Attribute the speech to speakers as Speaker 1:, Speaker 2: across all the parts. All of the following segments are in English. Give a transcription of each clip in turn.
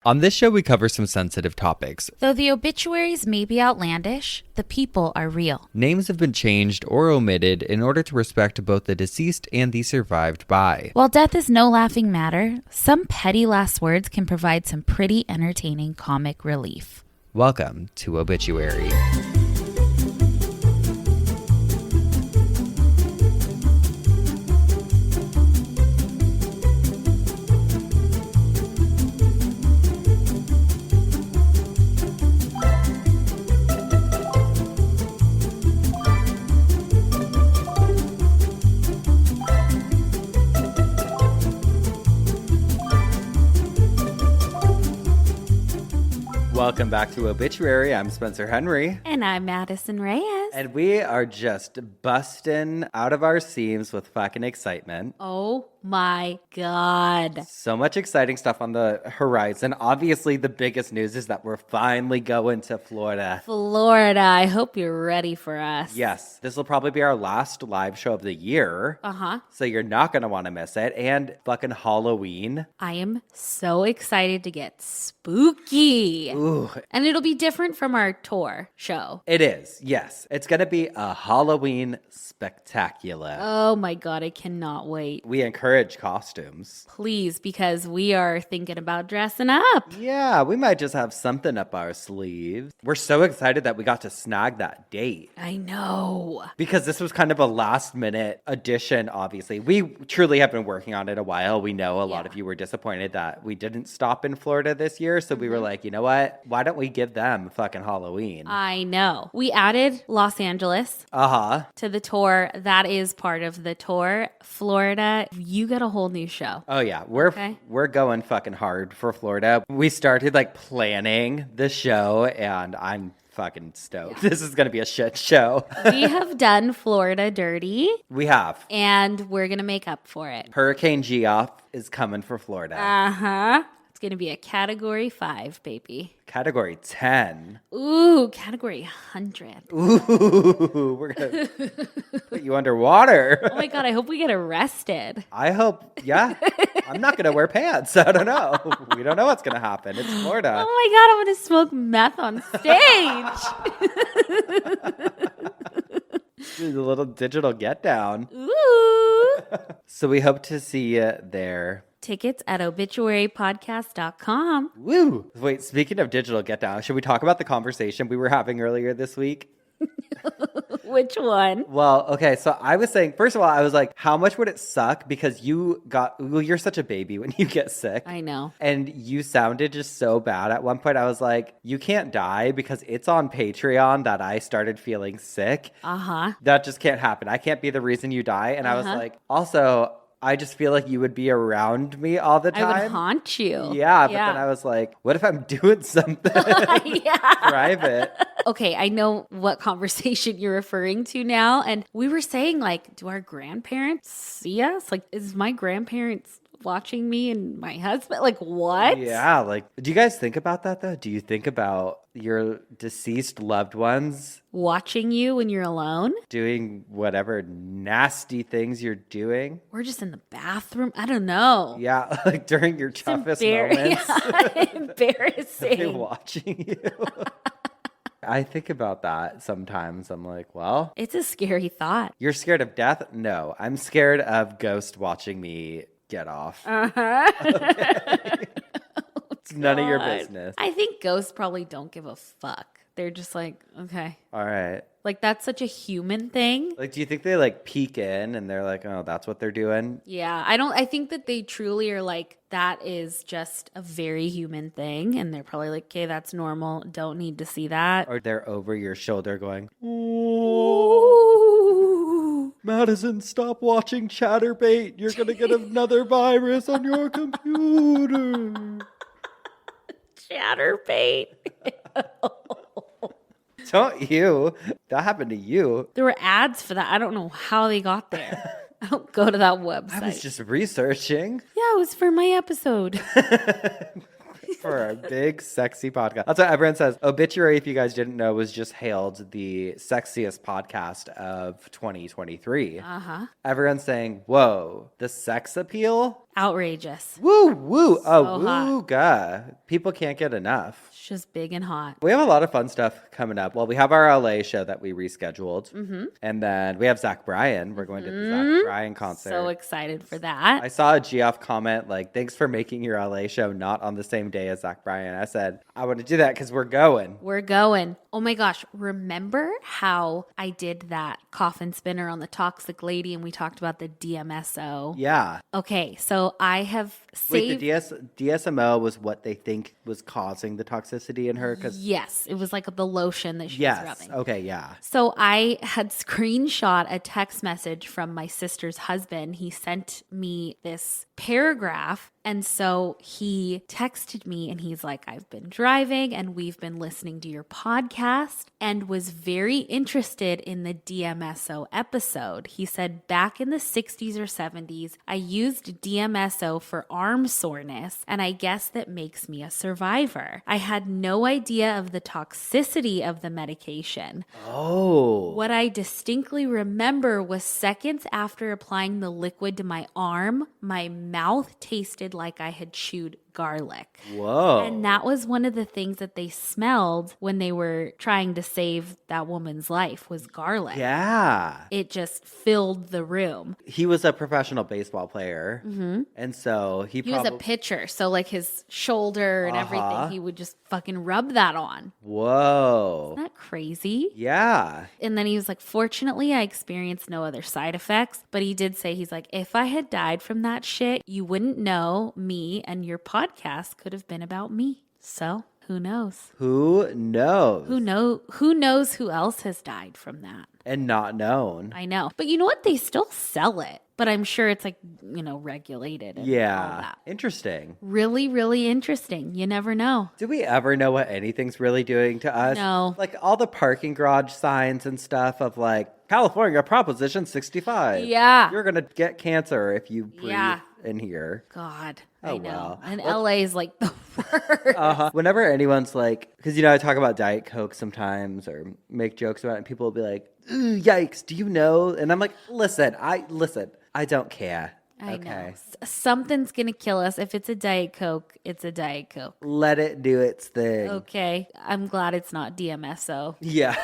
Speaker 1: On this show, we cover some sensitive topics.
Speaker 2: Though the obituaries may be outlandish, the people are real.
Speaker 1: Names have been changed or omitted in order to respect both the deceased and the survived by.
Speaker 2: While death is no laughing matter, some petty last words can provide some pretty entertaining comic relief.
Speaker 1: Welcome to Obituary. Welcome back to Obituary. I'm Spencer Henry.
Speaker 2: And I'm Madison Reyes.
Speaker 1: And we are just busting out of our seams with fucking excitement.
Speaker 2: Oh my God.
Speaker 1: So much exciting stuff on the horizon. Obviously, the biggest news is that we're finally going to Florida.
Speaker 2: Florida. I hope you're ready for us.
Speaker 1: Yes. This will probably be our last live show of the year.
Speaker 2: Uh-huh.
Speaker 1: So you're not going to want to miss it. And fucking Halloween.
Speaker 2: I am so excited to get spooky.
Speaker 1: Ooh.
Speaker 2: And it'll be different from our tour show.
Speaker 1: It is. Yes. It's going to be a Halloween spectacular.
Speaker 2: Oh my God. I cannot wait.
Speaker 1: We encourage costumes.
Speaker 2: Please, because we are thinking about dressing up.
Speaker 1: Yeah, we might just have something up our sleeves. We're so excited that we got to snag that date.
Speaker 2: I know.
Speaker 1: Because this was kind of a last minute addition, obviously. We truly have been working on it a while. We know a lot of you were disappointed that we didn't stop in Florida this year. So we were like, you know what? Why don't we give them fucking Halloween?
Speaker 2: I know. We added Los Angeles to the tour. That is part of the tour. Florida, you got a whole new show.
Speaker 1: Oh yeah, we're going fucking hard for Florida. We started like planning the show and I'm fucking stoked. This is going to be a shit show.
Speaker 2: We have done Florida dirty.
Speaker 1: We have.
Speaker 2: And we're going to make up for it.
Speaker 1: Hurricane Geoff is coming for Florida.
Speaker 2: Uh-huh. It's going to be a category 5, baby.
Speaker 1: Category 10.
Speaker 2: Ooh, category 100.
Speaker 1: Ooh, we're going to put you underwater.
Speaker 2: Oh my God, I hope we get arrested.
Speaker 1: I hope, yeah. I'm not going to wear pants. I don't know. We don't know what's going to happen. It's Florida.
Speaker 2: Oh my God, I'm going to smoke meth on stage.
Speaker 1: The little digital get down.
Speaker 2: Ooh.
Speaker 1: So we hope to see you there.
Speaker 2: Tickets at obituarypodcast.com.
Speaker 1: Woo! Wait, speaking of digital get down, should we talk about the conversation we were having earlier this week?
Speaker 2: Which one?
Speaker 1: Well, okay, so I was saying, first of all, I was like, how much would it suck? Because you're such a baby when you get sick.
Speaker 2: I know.
Speaker 1: And you sounded just so bad. At one point, I was like, you can't die because it's on Patreon that I started feeling sick.
Speaker 2: Uh-huh.
Speaker 1: That just can't happen. I can't be the reason you die. And I was like, also, I just feel like you would be around me all the time.
Speaker 2: I would haunt you.
Speaker 1: Yeah, but then I was like, what if I'm doing something private?
Speaker 2: Okay, I know what conversation you're referring to now. And we were saying, like, do our grandparents see us? Like, is my grandparents watching me and my husband? Like, what?
Speaker 1: Yeah, like, do you guys think about that, though? Do you think about your deceased loved ones
Speaker 2: watching you when you're alone?
Speaker 1: Doing whatever nasty things you're doing?
Speaker 2: Or just in the bathroom? I don't know.
Speaker 1: Yeah, like during your toughest moments.
Speaker 2: Yeah, embarrassing.
Speaker 1: They're watching you. I think about that sometimes. I'm like, well,
Speaker 2: it's a scary thought.
Speaker 1: You're scared of death? No, I'm scared of ghost watching me get off.
Speaker 2: Uh-huh.
Speaker 1: Okay. It's none of your business.
Speaker 2: I think ghosts probably don't give a fuck. They're just like, okay.
Speaker 1: All right.
Speaker 2: Like, that's such a human thing.
Speaker 1: Like, do you think they like peek in and they're like, oh, that's what they're doing?
Speaker 2: Yeah, I think that they truly are like, that is just a very human thing. And they're probably like, okay, that's normal. Don't need to see that.
Speaker 1: Or they're over your shoulder going,
Speaker 2: ooh.
Speaker 1: Madison, stop watching Chatterbait. You're going to get another virus on your computer.
Speaker 2: Chatterbait.
Speaker 1: Don't you? That happened to you.
Speaker 2: There were ads for that. I don't know how they got there. I don't go to that website.
Speaker 1: I was just researching.
Speaker 2: Yeah, it was for my episode.
Speaker 1: For our big, sexy podcast. That's what everyone says. Obituary, if you guys didn't know, was just hailed the sexiest podcast of 2023.
Speaker 2: Uh-huh.
Speaker 1: Everyone's saying, whoa, the sex appeal?
Speaker 2: Outrageous.
Speaker 1: Woo, woo.
Speaker 2: So
Speaker 1: Oh,
Speaker 2: hot.
Speaker 1: woo-ga. People can't get enough.
Speaker 2: It's just big and hot.
Speaker 1: We have a lot of fun stuff coming up. Well, we have our LA show that we rescheduled. And then we have Zach Bryan. We're going to the Zach Bryan concert.
Speaker 2: So excited for that.
Speaker 1: I saw a Geoff comment like, thanks for making your LA show not on the same day as Zach Bryan. I said, I want to do that because we're going.
Speaker 2: We're going. Oh my gosh. Remember how I did that coffin spinner on the toxic lady and we talked about the DMSO?
Speaker 1: Yeah.
Speaker 2: Okay. So I have saved.
Speaker 1: Wait, the DSMO was what they think was causing the toxicity in her?
Speaker 2: Yes. It was like the lotion that she was
Speaker 1: Yes.
Speaker 2: rubbing.
Speaker 1: Okay, yeah.
Speaker 2: So I had screenshot a text message from my sister's husband. He sent me this paragraph. And so he texted me and he's like, I've been driving and we've been listening to your podcast and was very interested in the DMSO episode. He said, back in the 60s or 70s, I used DMSO for arm soreness and I guess that makes me a survivor. I had no idea of the toxicity of the medication.
Speaker 1: Oh.
Speaker 2: What I distinctly remember was seconds after applying the liquid to my arm, my mouth tasted like I had chewed garlic.
Speaker 1: Whoa.
Speaker 2: And that was one of the things that they smelled when they were trying to save that woman's life was garlic.
Speaker 1: Yeah.
Speaker 2: It just filled the room.
Speaker 1: He was a professional baseball player. And so he
Speaker 2: was a pitcher, so like his shoulder and everything, he would just fucking rub that on.
Speaker 1: Whoa.
Speaker 2: Isn't that crazy?
Speaker 1: Yeah.
Speaker 2: And then he was like, fortunately, I experienced no other side effects. But he did say, he's like, if I had died from that shit, you wouldn't know me and your podcast could have been about me. So who knows?
Speaker 1: Who knows?
Speaker 2: Who knows who else has died from that?
Speaker 1: And not known.
Speaker 2: I know. But you know what? They still sell it. But I'm sure it's like, regulated. And all that.
Speaker 1: Interesting.
Speaker 2: Really, really interesting. You never know.
Speaker 1: Do we ever know what anything's really doing to us?
Speaker 2: No.
Speaker 1: Like all the parking garage signs and stuff of like, California Proposition 65.
Speaker 2: Yeah.
Speaker 1: You're going to get cancer if you breathe
Speaker 2: Yeah.
Speaker 1: in here.
Speaker 2: God,
Speaker 1: Oh,
Speaker 2: I know.
Speaker 1: wow.
Speaker 2: And LA is like the worst.
Speaker 1: Whenever anyone's like, because, I talk about Diet Coke sometimes or make jokes about it, and people will be like, ooh, yikes, do you know? And I'm like, listen, I don't care.
Speaker 2: I
Speaker 1: Okay.
Speaker 2: know. Something's going to kill us. If it's a Diet Coke, it's a Diet Coke.
Speaker 1: Let it do its thing.
Speaker 2: Okay. I'm glad it's not DMSO.
Speaker 1: Yeah.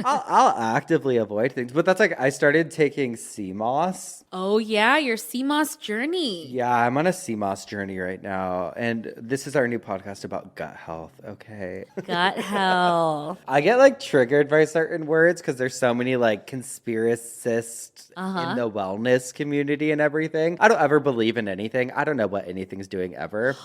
Speaker 1: I'll actively avoid things. But that's like, I started taking CMOS.
Speaker 2: Oh, yeah. Your CMOS journey.
Speaker 1: Yeah, I'm on a CMOS journey right now. And this is our new podcast about gut health. Okay.
Speaker 2: Gut health.
Speaker 1: I get like triggered by certain words because there's so many like conspiracists in the wellness community and everything. I don't ever believe in anything. I don't know what anything's doing ever.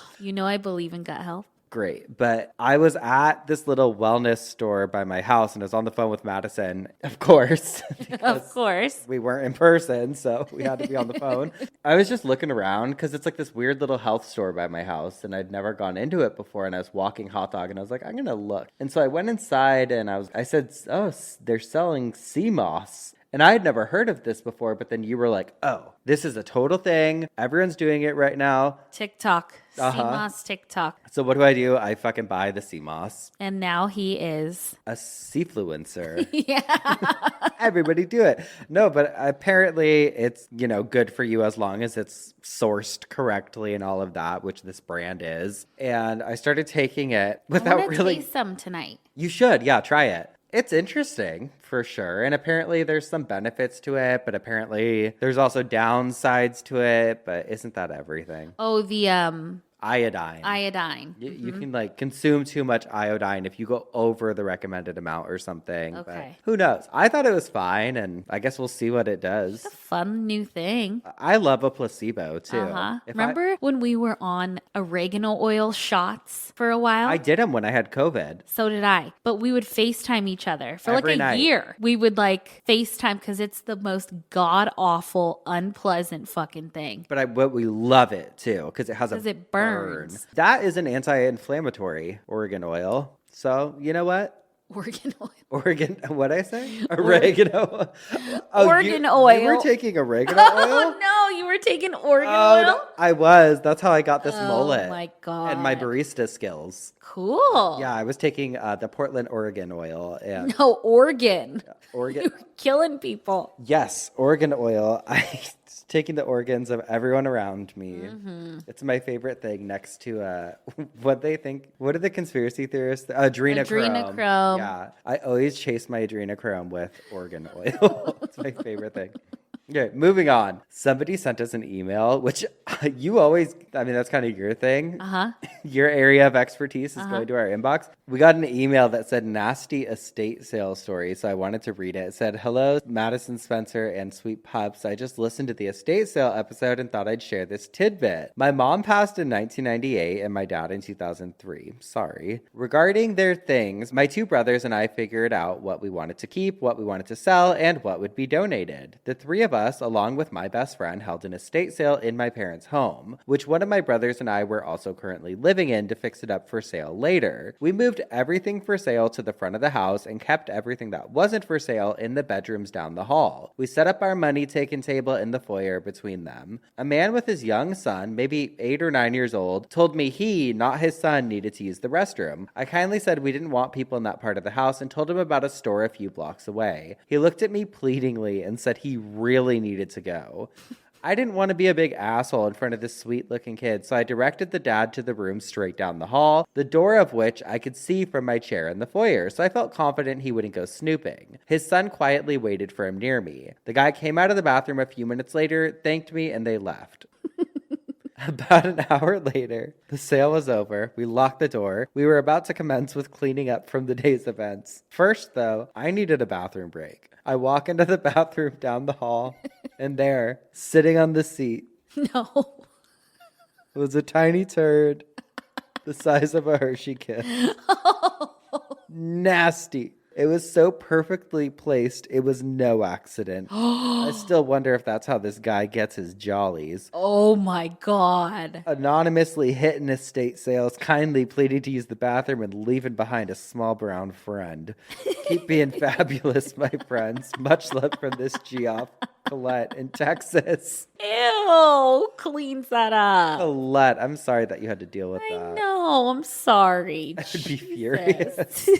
Speaker 2: I believe in gut health.
Speaker 1: Great. But I was at this little wellness store by my house and I was on the phone with Madison, of course.
Speaker 2: Of course.
Speaker 1: We weren't in person, so we had to be on the phone. I was just looking around because it's like this weird little health store by my house and I'd never gone into it before. And I was walking hot dog and I was like, I'm going to look. And so I went inside and I said, oh, they're selling CMOS. And I had never heard of this before, but then you were like, oh, this is a total thing. Everyone's doing it right now.
Speaker 2: TikTok. CMOS TikTok.
Speaker 1: So what do? I fucking buy the CMOS.
Speaker 2: And now he is
Speaker 1: A C-fluencer.
Speaker 2: Yeah.
Speaker 1: Everybody do it. No, but apparently it's, good for you as long as it's sourced correctly and all of that, which this brand is. And I started taking it
Speaker 2: I
Speaker 1: without
Speaker 2: want to
Speaker 1: really...
Speaker 2: taste some tonight.
Speaker 1: You should. Yeah, try it. It's interesting for sure. And apparently there's some benefits to it, but apparently there's also downsides to it. But isn't that everything?
Speaker 2: Oh, the
Speaker 1: Iodine.
Speaker 2: iodine.
Speaker 1: You can like consume too much iodine if you go over the recommended amount or something.
Speaker 2: Okay.
Speaker 1: But who knows? I thought it was fine, and I guess we'll see what it does.
Speaker 2: It's a fun new thing.
Speaker 1: I love a placebo too.
Speaker 2: Remember when we were on oregano oil shots for a while?
Speaker 1: I did them when I had COVID.
Speaker 2: So did I. But we would FaceTime each other for
Speaker 1: Every
Speaker 2: like a
Speaker 1: night.
Speaker 2: year. We would like FaceTime because it's the most god awful, unpleasant fucking thing.
Speaker 1: But we love it too because it has a
Speaker 2: 'Cause it burns.
Speaker 1: That is an anti-inflammatory oregon oil. So you know what?
Speaker 2: Oregano oil.
Speaker 1: What'd I say? Oregano.
Speaker 2: Oregon
Speaker 1: You
Speaker 2: oil.
Speaker 1: were taking oregano oil?
Speaker 2: Oh no, you were taking Oregon oil?
Speaker 1: I was. That's how I got this mullet.
Speaker 2: Oh my God.
Speaker 1: And my barista skills.
Speaker 2: Cool.
Speaker 1: Yeah, I was taking the Portland Oregon oil. And
Speaker 2: No, Oregon.
Speaker 1: Oregon.
Speaker 2: Killing people.
Speaker 1: Yes, Oregon oil. Just taking the organs of everyone around me. It's my favorite thing next to what they think. What are the conspiracy theorists? Adrenochrome.
Speaker 2: Adrenochrome.
Speaker 1: Yeah. I always chase my adrenochrome with organ oil. It's my favorite thing. Okay, moving on. Somebody sent us an email, which you always, I mean, that's kind of your thing. Your area of expertise is going to our inbox. We got an email that said nasty estate sale story, so I wanted to read it. It said, hello, Madison, Spencer, and Sweet Pups. I just listened to the estate sale episode and thought I'd share this tidbit. My mom passed in 1998 and my dad in 2003. Sorry. Regarding their things, my two brothers and I figured out what we wanted to keep, what we wanted to sell, and what would be donated. The three of us, along with my best friend, held an estate sale in my parents' home, which one of my brothers and I were also currently living in to fix it up for sale later. We moved everything for sale to the front of the house and kept everything that wasn't for sale in the bedrooms down the hall. We set up our money-taking table in the foyer between them. A man with his young son, maybe 8 or 9 years old, told me he, not his son, needed to use the restroom. I kindly said we didn't want people in that part of the house and told him about a store a few blocks away. He looked at me pleadingly and said he really needed to go. I didn't want to be a big asshole in front of this sweet-looking kid, so I directed the dad to the room straight down the hall, the door of which I could see from my chair in the foyer, so I felt confident he wouldn't go snooping. His son quietly waited for him near me. The guy came out of the bathroom a few minutes later, thanked me, and they left. About an hour later, the sale was over. We locked the door. We were about to commence with cleaning up from the day's events. First, though, I needed a bathroom break. I walk into the bathroom down the hall, and there, sitting on the seat, was a tiny turd the size of a Hershey Kiss. Nasty. It was so perfectly placed, it was no accident. I still wonder if that's how this guy gets his jollies.
Speaker 2: Oh my God.
Speaker 1: Anonymously hitting estate sales, kindly pleading to use the bathroom and leaving behind a small brown friend. Keep being fabulous, my friends. Much love from this Geoff, Colette in Texas.
Speaker 2: Ew, cleans that up.
Speaker 1: Colette, I'm sorry that you had to deal with that.
Speaker 2: I know, I'm sorry.
Speaker 1: I would be furious.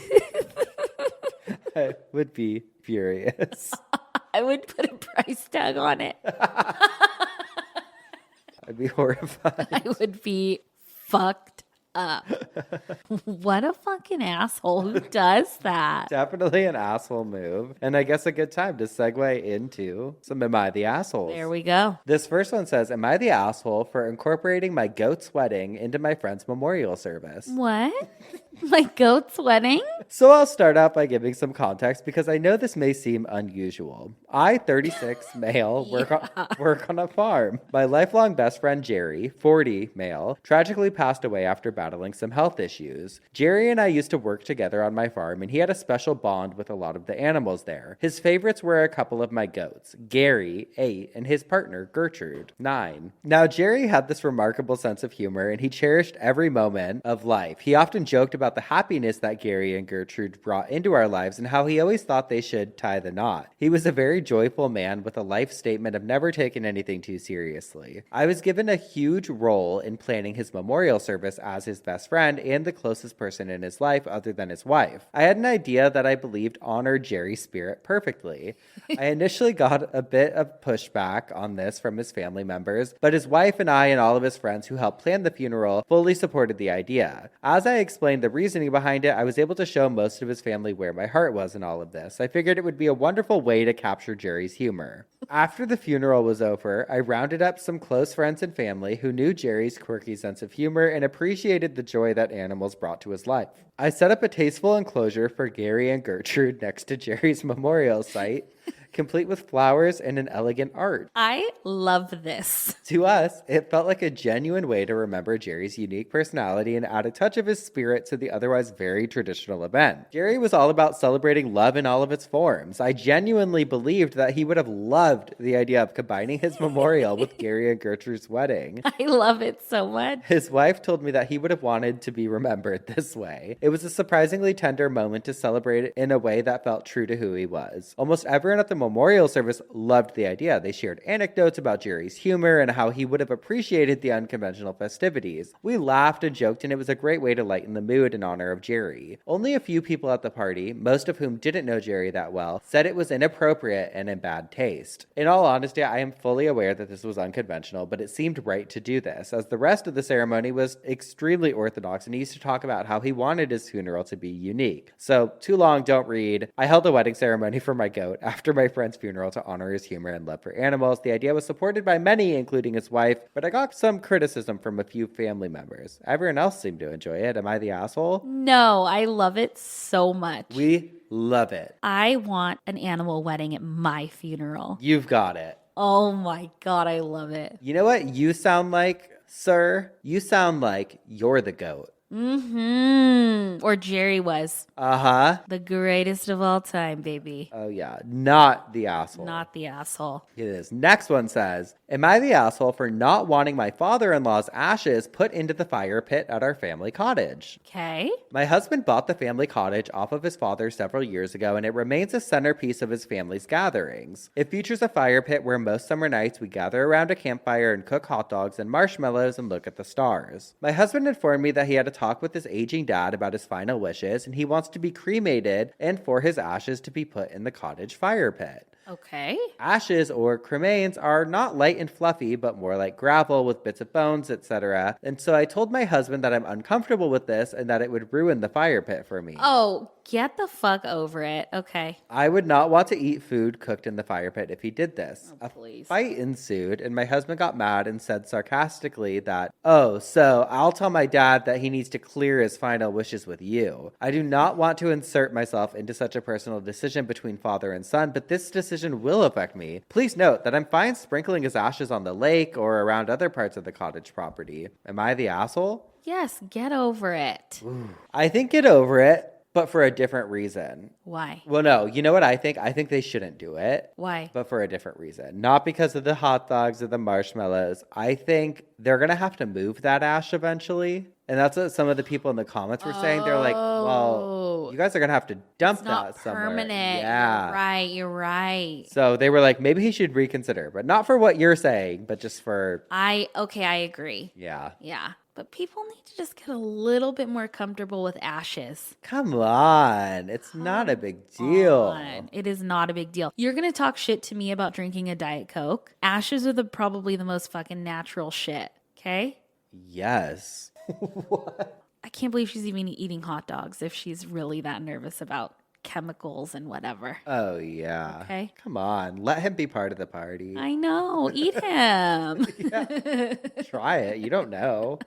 Speaker 1: I would be furious.
Speaker 2: I would put a price tag on it.
Speaker 1: I'd be horrified.
Speaker 2: I would be fucked up. What a fucking asshole. Who does that?
Speaker 1: Definitely an asshole move. And I guess a good time to segue into some Am I the Assholes?
Speaker 2: There we go.
Speaker 1: This first one says, Am I the asshole for incorporating my goat's wedding into my friend's memorial service?
Speaker 2: What? My goat's wedding?
Speaker 1: So I'll start out by giving some context because I know this may seem unusual. I, 36, male, work on a farm. My lifelong best friend, Jerry, 40, male, tragically passed away after battling some health issues. Jerry and I used to work together on my farm, and he had a special bond with a lot of the animals there. His favorites were a couple of my goats, Gary, 8, and his partner, Gertrude, 9. Now, Jerry had this remarkable sense of humor, and he cherished every moment of life. He often joked about the happiness that Gary and Gertrude brought into our lives and how he always thought they should tie the knot. He was a very joyful man with a life statement of never taking anything too seriously. I was given a huge role in planning his memorial service as his best friend and the closest person in his life other than his wife. I had an idea that I believed honored Jerry's spirit perfectly. I initially got a bit of pushback on this from his family members, but his wife and I and all of his friends who helped plan the funeral fully supported the idea. As I explained the reasoning behind it, I was able to show most of his family where my heart was in all of this. I figured it would be a wonderful way to capture Jerry's humor. After the funeral was over, I rounded up some close friends and family who knew Jerry's quirky sense of humor and appreciated the joy that animals brought to his life. I set up a tasteful enclosure for Gary and Gertrude next to Jerry's memorial site, complete with flowers and an elegant art.
Speaker 2: I love this.
Speaker 1: To us, it felt like a genuine way to remember Jerry's unique personality and add a touch of his spirit to the otherwise very traditional event. Jerry was all about celebrating love in all of its forms. I genuinely believed that he would have loved the idea of combining his memorial with Gary and Gertrude's wedding.
Speaker 2: I love it so much.
Speaker 1: His wife told me that he would have wanted to be remembered this way. It was a surprisingly tender moment to celebrate it in a way that felt true to who he was. Almost everyone Everyone at the memorial service loved the idea. They shared anecdotes about Jerry's humor and how he would have appreciated the unconventional festivities. We laughed and joked, and it was a great way to lighten the mood in honor of Jerry. Only a few people at the party, most of whom didn't know Jerry that well, said it was inappropriate and in bad taste. In all honesty, I am fully aware that this was unconventional, but it seemed right to do this, as the rest of the ceremony was extremely orthodox, and he used to talk about how he wanted his funeral to be unique. So, too long, don't read. I held a wedding ceremony for my goat after my friend's funeral to honor his humor and love for animals. The idea was supported by many, including his wife, but I got some criticism from a few family members. Everyone else seemed to enjoy it. Am I the asshole?
Speaker 2: No, I love it so much.
Speaker 1: We love it.
Speaker 2: I want an animal wedding at my funeral.
Speaker 1: You've got it.
Speaker 2: Oh my God, I love it.
Speaker 1: You know what you sound like, sir? You sound like you're the goat.
Speaker 2: Or Jerry was.
Speaker 1: Uh-huh.
Speaker 2: The greatest of all time, baby.
Speaker 1: Oh, yeah. Not the asshole.
Speaker 2: Not the asshole.
Speaker 1: It is. Next one says, am I the asshole for not wanting my father-in-law's ashes put into the fire pit at our family cottage?
Speaker 2: Okay.
Speaker 1: My husband bought the family cottage off of his father several years ago, and it remains a centerpiece of his family's gatherings. It features a fire pit where most summer nights we gather around a campfire and cook hot dogs and marshmallows and look at the stars. My husband informed me that he had a talk with his aging dad about his final wishes, and he wants to be cremated and for his ashes to be put in the cottage fire pit.
Speaker 2: Okay.
Speaker 1: Ashes, or cremains, are not light and fluffy, but more like gravel with bits of bones, etc. And so I told my husband that I'm uncomfortable with this and that it would ruin the fire pit for me.
Speaker 2: Oh, get the fuck over it. Okay.
Speaker 1: I would not want to eat food cooked in the fire pit if he did this.
Speaker 2: Oh, please.
Speaker 1: A fight ensued, and my husband got mad and said sarcastically that, oh, so I'll tell my dad that he needs to clear his final wishes with you. I do not want to insert myself into such a personal decision between father and son, but this decision will affect me. Please note that I'm fine sprinkling his ashes on the lake or around other parts of the cottage property. Am I the asshole?
Speaker 2: Yes, get over it.
Speaker 1: Ooh. I think get over it, but for a different reason.
Speaker 2: Why?
Speaker 1: Well, no, you know what I think? I think they shouldn't do it.
Speaker 2: Why?
Speaker 1: But for a different reason. Not because of the hot dogs or the marshmallows. I think they're going to have to move that ash eventually. And that's what some of the people in the comments were saying. They're like, well, you guys are going to have to dump that somewhere.
Speaker 2: Permanent.
Speaker 1: Yeah.
Speaker 2: You're right.
Speaker 1: So they were like, maybe he should reconsider, but not for what you're saying, but just for.
Speaker 2: I agree.
Speaker 1: Yeah.
Speaker 2: Yeah. But people need to just get a little bit more comfortable with ashes.
Speaker 1: Come on. It's not a big deal.
Speaker 2: It is not a big deal. You're going to talk shit to me about drinking a Diet Coke. Ashes are probably the most fucking natural shit. Okay?
Speaker 1: Yes. What?
Speaker 2: I can't believe she's even eating hot dogs if she's really that nervous about chemicals and whatever.
Speaker 1: Oh, yeah.
Speaker 2: Okay.
Speaker 1: Come on. Let him be part of the party.
Speaker 2: I know. Eat him.
Speaker 1: Yeah. Try it. You don't know.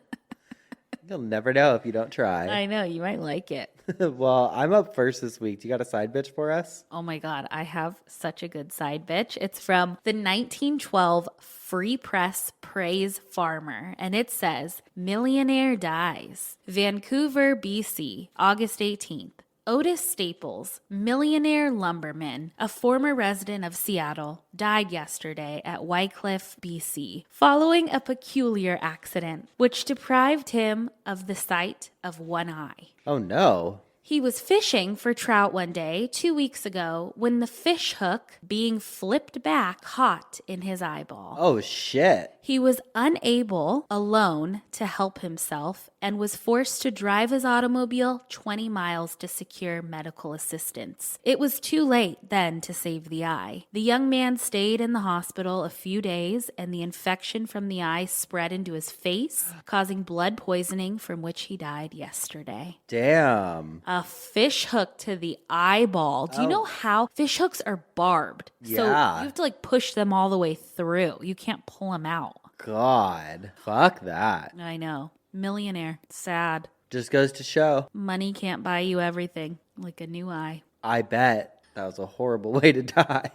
Speaker 1: You'll never know if you don't try.
Speaker 2: I know. You might like it.
Speaker 1: Well, I'm up first this week. Do you got a side bitch for us?
Speaker 2: Oh my God. I have such a good side bitch. It's from the 1912 Free Press Praise Farmer. And it says, millionaire dies. Vancouver, BC, August 18th. Otis Staples, millionaire lumberman, a former resident of Seattle, died yesterday at Wycliffe, BC, following a peculiar accident, which deprived him of the sight of one eye.
Speaker 1: Oh, no.
Speaker 2: He was fishing for trout one day 2 weeks ago when the fish hook being flipped back caught in his eyeball.
Speaker 1: Oh, shit.
Speaker 2: He was unable alone to help himself and was forced to drive his automobile 20 miles to secure medical assistance. It was too late then to save the eye. The young man stayed in the hospital a few days and the infection from the eye spread into his face, causing blood poisoning from which he died yesterday.
Speaker 1: Damn.
Speaker 2: A fish hook to the eyeball. Do you know how fish hooks are barbed?
Speaker 1: Yeah.
Speaker 2: So you have to push them all the way through. You can't pull them out.
Speaker 1: God. Fuck that.
Speaker 2: I know. Millionaire. Sad.
Speaker 1: Just goes to show.
Speaker 2: Money can't buy you everything. Like a new eye.
Speaker 1: I bet. That was a horrible way to die.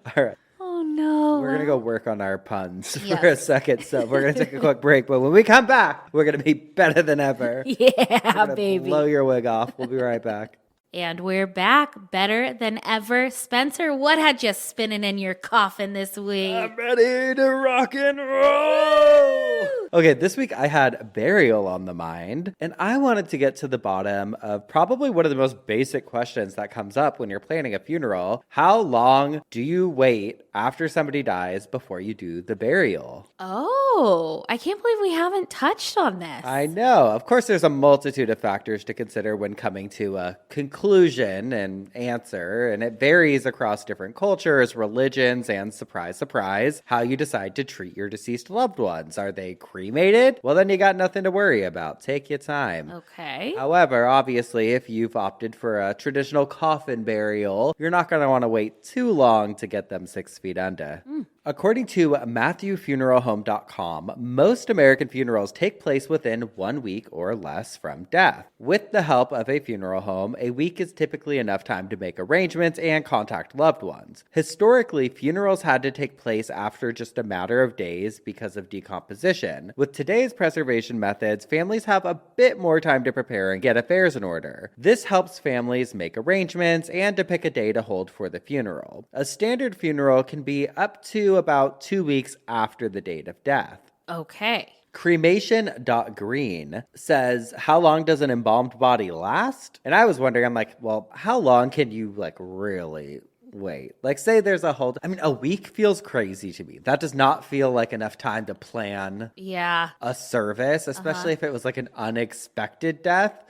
Speaker 1: All right.
Speaker 2: Oh no.
Speaker 1: We're going to go work on our puns for
Speaker 2: Yes.
Speaker 1: a second. So we're going to take a quick break. But when we come back, we're going to be better than ever.
Speaker 2: Yeah,
Speaker 1: We're gonna
Speaker 2: baby.
Speaker 1: blow your wig off. We'll be right back.
Speaker 2: And we're back better than ever. Spencer, what had you spinning in your coffin this week?
Speaker 1: I'm ready to rock and roll. Okay, this week I had burial on the mind, and I wanted to get to the bottom of probably one of the most basic questions that comes up when you're planning a funeral. How long do you wait after somebody dies before you do the burial?
Speaker 2: Oh, I can't believe we haven't touched on this.
Speaker 1: I know. Of course, there's a multitude of factors to consider when coming to a conclusion and answer, and it varies across different cultures, religions, and surprise, surprise, how you decide to treat your deceased loved ones. Are they cremated? Well, then you got nothing to worry about. Take your time.
Speaker 2: Okay.
Speaker 1: However, obviously, if you've opted for a traditional coffin burial, you're not going to want to wait too long to get them 6 feet under. According to MatthewFuneralHome.com, most American funerals take place within 1 week or less from death. With the help of a funeral home, a week is typically enough time to make arrangements and contact loved ones. Historically, funerals had to take place after just a matter of days because of decomposition. With today's preservation methods, families have a bit more time to prepare and get affairs in order. This helps families make arrangements and to pick a day to hold for the funeral. A standard funeral can be up to about 2 weeks after the date of death.
Speaker 2: Okay.
Speaker 1: Cremation.green says, how long does an embalmed body last? And I was wondering, I'm like, well, how long can you really wait? Say there's a week feels crazy to me. That does not feel like enough time to plan a service, especially if it was an unexpected death.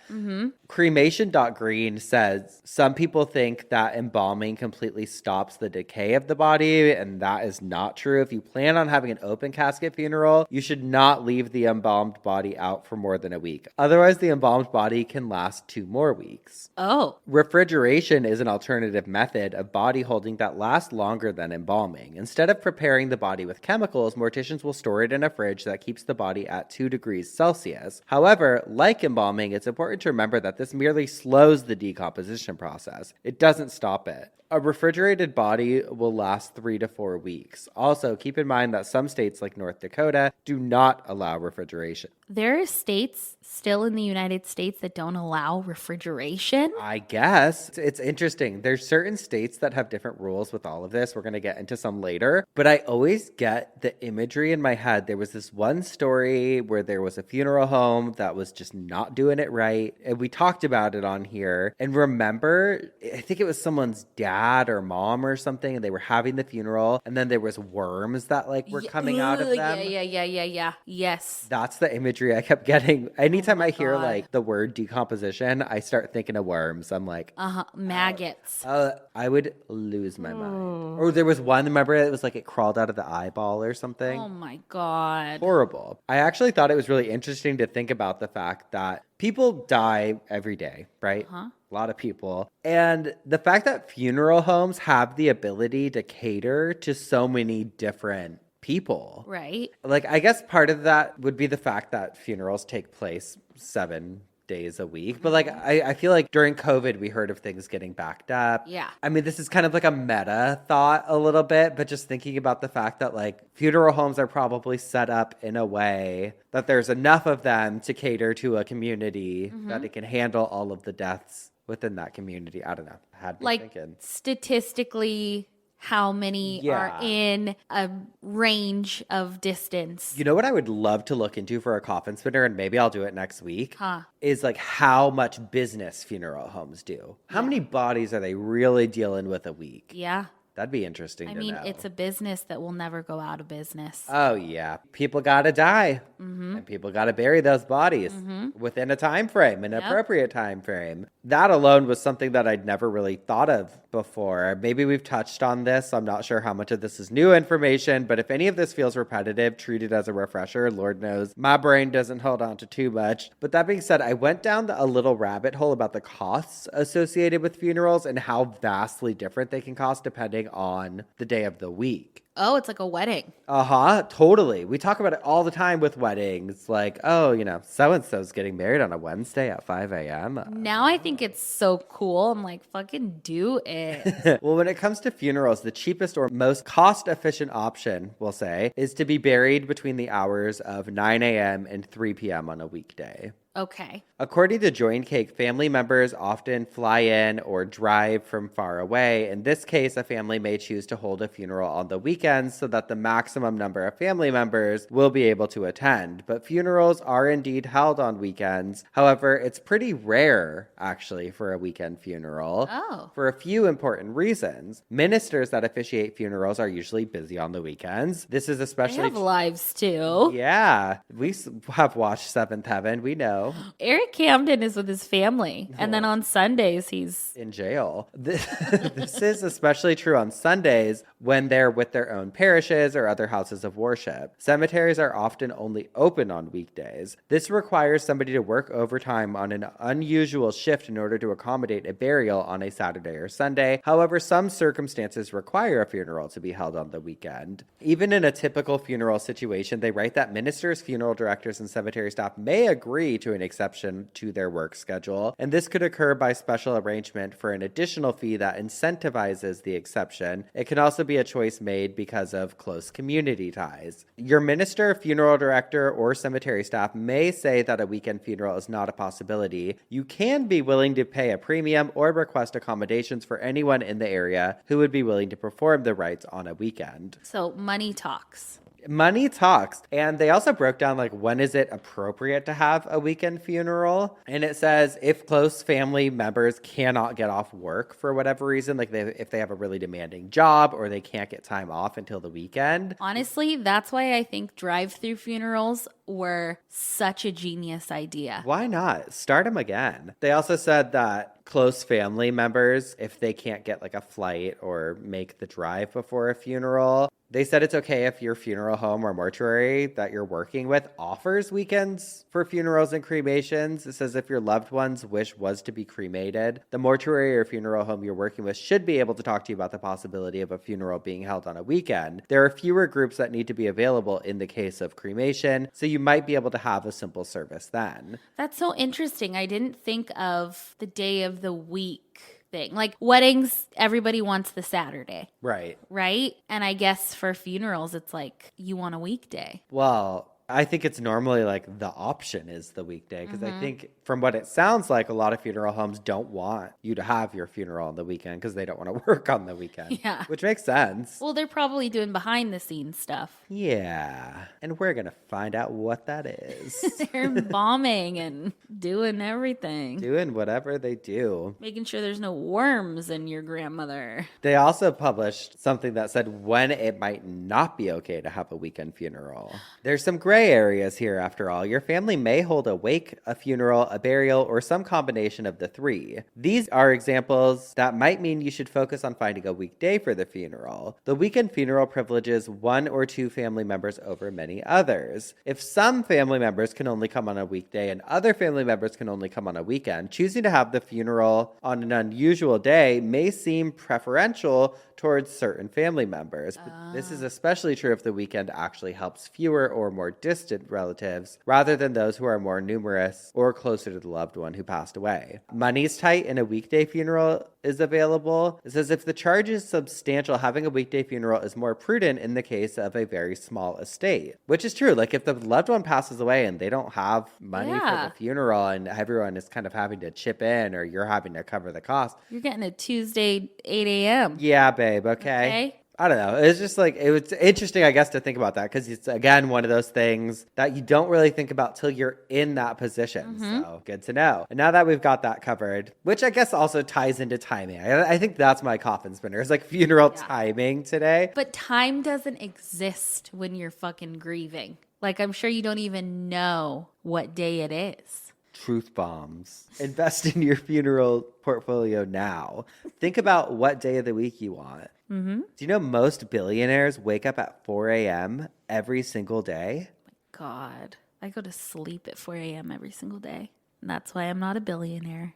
Speaker 1: Cremation.green says some people think that embalming completely stops the decay of the body, and that is not true. If you plan on having an open casket funeral, you should not leave the embalmed body out for more than a week. Otherwise, the embalmed body can last 2 more weeks.
Speaker 2: Oh.
Speaker 1: Refrigeration is an alternative method of body holding that lasts longer than embalming. Instead of preparing the body with chemicals, morticians will store it in a fridge that keeps the body at 2 degrees Celsius. However, like embalming, it's important to remember that this merely slows the decomposition process. It doesn't stop it. A refrigerated body will last 3 to 4 weeks. Also, keep in mind that some states like North Dakota do not allow refrigeration.
Speaker 2: There are states still in the United States that don't allow refrigeration?
Speaker 1: I guess. It's interesting. There's certain states that have different rules with all of this. We're going to get into some later. But I always get the imagery in my head. There was this one story where there was a funeral home that was just not doing it right. And we talked about it on here. And remember, I think it was someone's dad or mom or something, and they were having the funeral. And then there was worms that were coming out of them.
Speaker 2: Yeah. Yes.
Speaker 1: That's the imagery I kept getting. Anytime I hear the word decomposition, I start thinking of worms. I'm like,
Speaker 2: maggots.
Speaker 1: I would lose my mind. Or there was one, remember, it was it crawled out of the eyeball or something.
Speaker 2: Oh my God.
Speaker 1: Horrible. I actually thought it was really interesting to think about the fact that people die every day, right? A lot of people. And the fact that funeral homes have the ability to cater to so many different people.
Speaker 2: Right.
Speaker 1: I guess part of that would be the fact that funerals take place 7 days a week. But I feel like during COVID, we heard of things getting backed up.
Speaker 2: Yeah.
Speaker 1: I mean, this is kind of a meta thought a little bit, but just thinking about the fact that funeral homes are probably set up in a way that there's enough of them to cater to a community that it can handle all of the deaths within that community. I don't know. Had me thinking.
Speaker 2: Statistically, how many are in a range of distance.
Speaker 1: You know what I would love to look into for a coffin spinner, and maybe I'll do it next week, is how much business funeral homes do. How many bodies are they really dealing with a week?
Speaker 2: Yeah.
Speaker 1: That'd be interesting to know.
Speaker 2: I mean, it's a business that will never go out of business.
Speaker 1: Oh, yeah. People got to die. And people got to bury those bodies within a time frame, an appropriate time frame. That alone was something that I'd never really thought of before. Maybe we've touched on this. I'm not sure how much of this is new information, but if any of this feels repetitive, treat it as a refresher. Lord knows my brain doesn't hold on to too much. But that being said, I went down a little rabbit hole about the costs associated with funerals and how vastly different they can cost depending on the day of the week.
Speaker 2: Oh, it's like a wedding.
Speaker 1: Totally. We talk about it all the time with weddings. So-and-so's getting married on a Wednesday at 5 a.m.
Speaker 2: Now I think it's so cool. I'm like, fucking do it.
Speaker 1: Well, when it comes to funerals, the cheapest or most cost-efficient option, we'll say, is to be buried between the hours of 9 a.m. and 3 p.m. on a weekday.
Speaker 2: Okay.
Speaker 1: According to Joint Cake, family members often fly in or drive from far away. In this case, a family may choose to hold a funeral on the weekends so that the maximum number of family members will be able to attend. But funerals are indeed held on weekends. However, it's pretty rare, actually, for a weekend funeral.
Speaker 2: Oh.
Speaker 1: For a few important reasons. Ministers that officiate funerals are usually busy on the weekends. This is
Speaker 2: They
Speaker 1: especially...
Speaker 2: have lives too.
Speaker 1: Yeah. We have watched Seventh Heaven. We know.
Speaker 2: Eric Camden is with his family. And then on Sundays, he's
Speaker 1: in jail. This is especially true on Sundays when they're with their own parishes or other houses of worship. Cemeteries are often only open on weekdays. This requires somebody to work overtime on an unusual shift in order to accommodate a burial on a Saturday or Sunday. However, some circumstances require a funeral to be held on the weekend. Even in a typical funeral situation, they write that ministers, funeral directors, and cemetery staff may agree to an exception to their work schedule, and this could occur by special arrangement for an additional fee that incentivizes the exception. It can also be a choice made because of close community ties. Your minister, funeral director, or cemetery staff may say that a weekend funeral is not a possibility. You can be willing to pay a premium or request accommodations for anyone in the area who would be willing to perform the rites on a weekend.
Speaker 2: so money talks.
Speaker 1: Money talks. And they also broke down like when is it appropriate to have a weekend funeral? And it says if close family members cannot get off work for whatever reason, like if they have a really demanding job or they can't get time off until the weekend.
Speaker 2: Honestly, that's why I think drive-through funerals were such a genius idea.
Speaker 1: Why not? Start them again. They also said that close family members, if they can't get like a flight or make the drive before a funeral, they said it's okay if your funeral home or mortuary that you're working with offers weekends for funerals and cremations. It says if your loved one's wish was to be cremated, the mortuary or funeral home you're working with should be able to talk to you about the possibility of a funeral being held on a weekend. There are fewer groups that need to be available in the case of cremation, so you might be able to have a simple service then.
Speaker 2: That's so interesting. I didn't think of the day of the week thing. Like weddings, everybody wants the Saturday,
Speaker 1: Right.
Speaker 2: right? And I guess for funerals, it's like you want a weekday.
Speaker 1: Well, I think it's normally like the option is the weekday because I think from what it sounds like, a lot of funeral homes don't want you to have your funeral on the weekend because they don't want to work on the weekend.
Speaker 2: Yeah.
Speaker 1: Which makes sense.
Speaker 2: Well, they're probably doing behind the scenes stuff.
Speaker 1: Yeah. And we're going to find out what that is.
Speaker 2: They're embalming and doing everything.
Speaker 1: Doing whatever they do.
Speaker 2: Making sure there's no worms in your grandmother.
Speaker 1: They also published something that said when it might not be okay to have a weekend funeral. There's some gray areas here after all. Your family may hold a wake, a funeral, a burial, or some combination of the three. These are examples that might mean you should focus on finding a weekday for the funeral. The weekend funeral privileges one or two family members over many others. If some family members can only come on a weekday and other family members can only come on a weekend, choosing to have the funeral on an unusual day may seem preferential towards certain family members. But this is especially true if the weekend actually helps fewer or more distant relatives rather than those who are more numerous or closer to the loved one who passed away. Money's tight and a weekday funeral is available. It says if the charge is substantial, having a weekday funeral is more prudent in the case of a very small estate, which is true. Like if the loved one passes away and they don't have money for the funeral and everyone is kind of having to chip in or you're having to cover the cost.
Speaker 2: You're getting a Tuesday 8 a.m.
Speaker 1: Yeah, babe. Okay. I don't know. It's just like, it was interesting, I guess, to think about that because it's, again, one of those things that you don't really think about till you're in that position. So good to know. And now that we've got that covered, which I guess also ties into timing. I think that's my coffin spinner. It's like funeral timing today.
Speaker 2: But time doesn't exist when you're fucking grieving. Like, I'm sure you don't even know what day it is.
Speaker 1: Truth bombs. Invest in your funeral portfolio now. Think about what day of the week you want. Do you know most billionaires wake up at 4 a.m. every single day?
Speaker 2: God, I go to sleep at 4 a.m. every single day. And that's why I'm not a billionaire.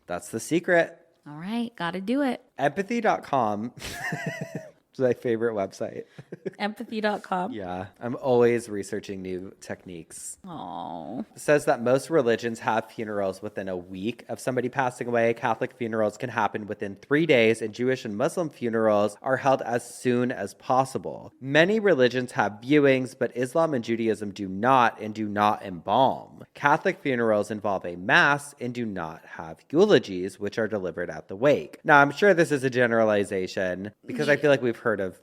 Speaker 1: That's the secret.
Speaker 2: All right, got to do it.
Speaker 1: Empathy.com is my favorite website.
Speaker 2: Empathy.com.
Speaker 1: Yeah, I'm always researching new techniques.
Speaker 2: Oh.
Speaker 1: It says that most religions have funerals within a week of somebody passing away. Catholic funerals can happen within 3 days, and Jewish and Muslim funerals are held as soon as possible. Many religions have viewings, but Islam and Judaism do not and do not embalm. Catholic funerals involve a mass and do not have eulogies, which are delivered at the wake. Now, I'm sure this is a generalization because I feel like we've heard of,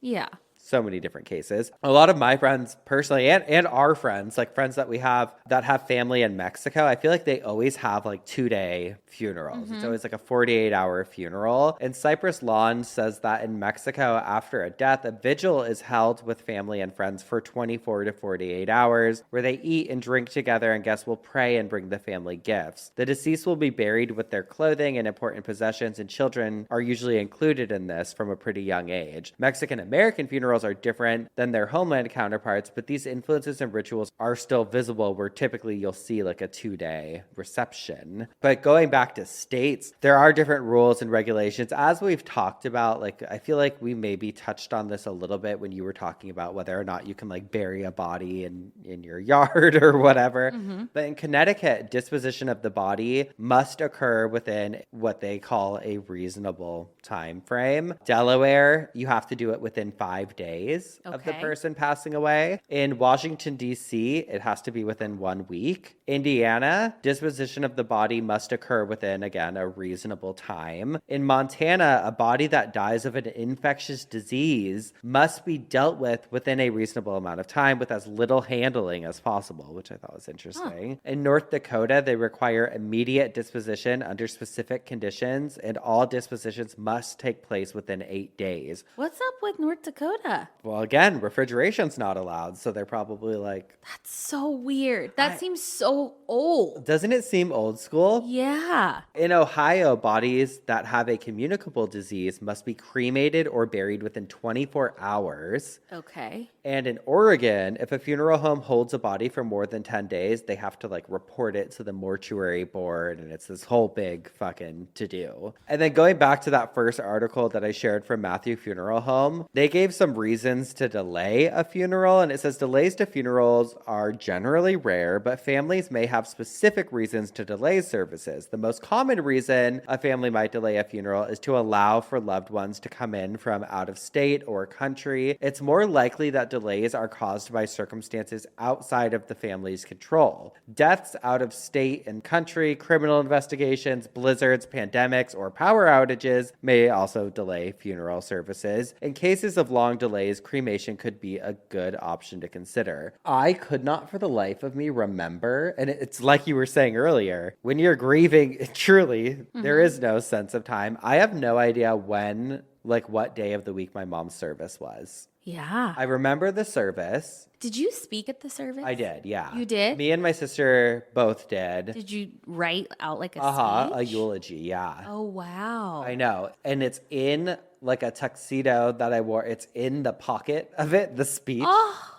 Speaker 2: Yeah.
Speaker 1: so many different cases. A lot of my friends personally and our friends, like friends that we have that have family in Mexico, I feel like they always have like 2-day funerals. It's always like a 48-hour funeral. And Cypress Lawn says that in Mexico, after a death, a vigil is held with family and friends for 24 to 48 hours where they eat and drink together and guests will pray and bring the family gifts. The deceased will be buried with their clothing and important possessions, and children are usually included in this from a pretty young age. Mexican-American funerals are different than their homeland counterparts, but these influences and rituals are still visible where typically you'll see like a 2-day reception. But going back to states, there are different rules and regulations. As we've talked about, like I feel like we maybe touched on this a little bit when you were talking about whether or not you can like bury a body in your yard or whatever. But in Connecticut, disposition of the body must occur within what they call a reasonable time frame. Delaware, you have to do it within 5 days of the person passing away. In Washington, D.C., it has to be within 1 week. Indiana, disposition of the body must occur within, again, a reasonable time. In Montana, a body that dies of an infectious disease must be dealt with within a reasonable amount of time with as little handling as possible, which I thought was interesting. In North Dakota, they require immediate disposition under specific conditions, and all dispositions must take place within 8 days.
Speaker 2: What's up with North Dakota?
Speaker 1: Well, again, refrigeration's not allowed, so they're probably like...
Speaker 2: That's so weird. That seems so old.
Speaker 1: Doesn't it seem old school?
Speaker 2: Yeah.
Speaker 1: In Ohio, bodies that have a communicable disease must be cremated or buried within 24 hours.
Speaker 2: Okay.
Speaker 1: And in Oregon, if a funeral home holds a body for more than 10 days, they have to like report it to the mortuary board, and it's this whole big fucking to-do. And then going back to that first article that I shared from Matthew Funeral Home, they gave some reasons to delay a funeral, and it says delays to funerals are generally rare, but families may have specific reasons to delay services. The most common reason a family might delay a funeral is to allow for loved ones to come in from out of state or country. It's more likely that delays are caused by circumstances outside of the family's control. Deaths out of state and country, criminal investigations, blizzards, pandemics, or power outages may also delay funeral services. In cases of long delays, cremation could be a good option to consider. I could not for the life of me remember, and it's like you were saying earlier, when you're grieving, truly, there is no sense of time. I have no idea when, like what day of the week my mom's service was.
Speaker 2: Yeah.
Speaker 1: I remember the service.
Speaker 2: Did you speak at the service?
Speaker 1: I did, yeah.
Speaker 2: You did?
Speaker 1: Me and my sister both did.
Speaker 2: Did you write out like a
Speaker 1: a
Speaker 2: speech?
Speaker 1: eulogy, yeah.
Speaker 2: Oh, wow.
Speaker 1: I know. And it's in like a tuxedo that I wore. It's in the pocket of it, the speech.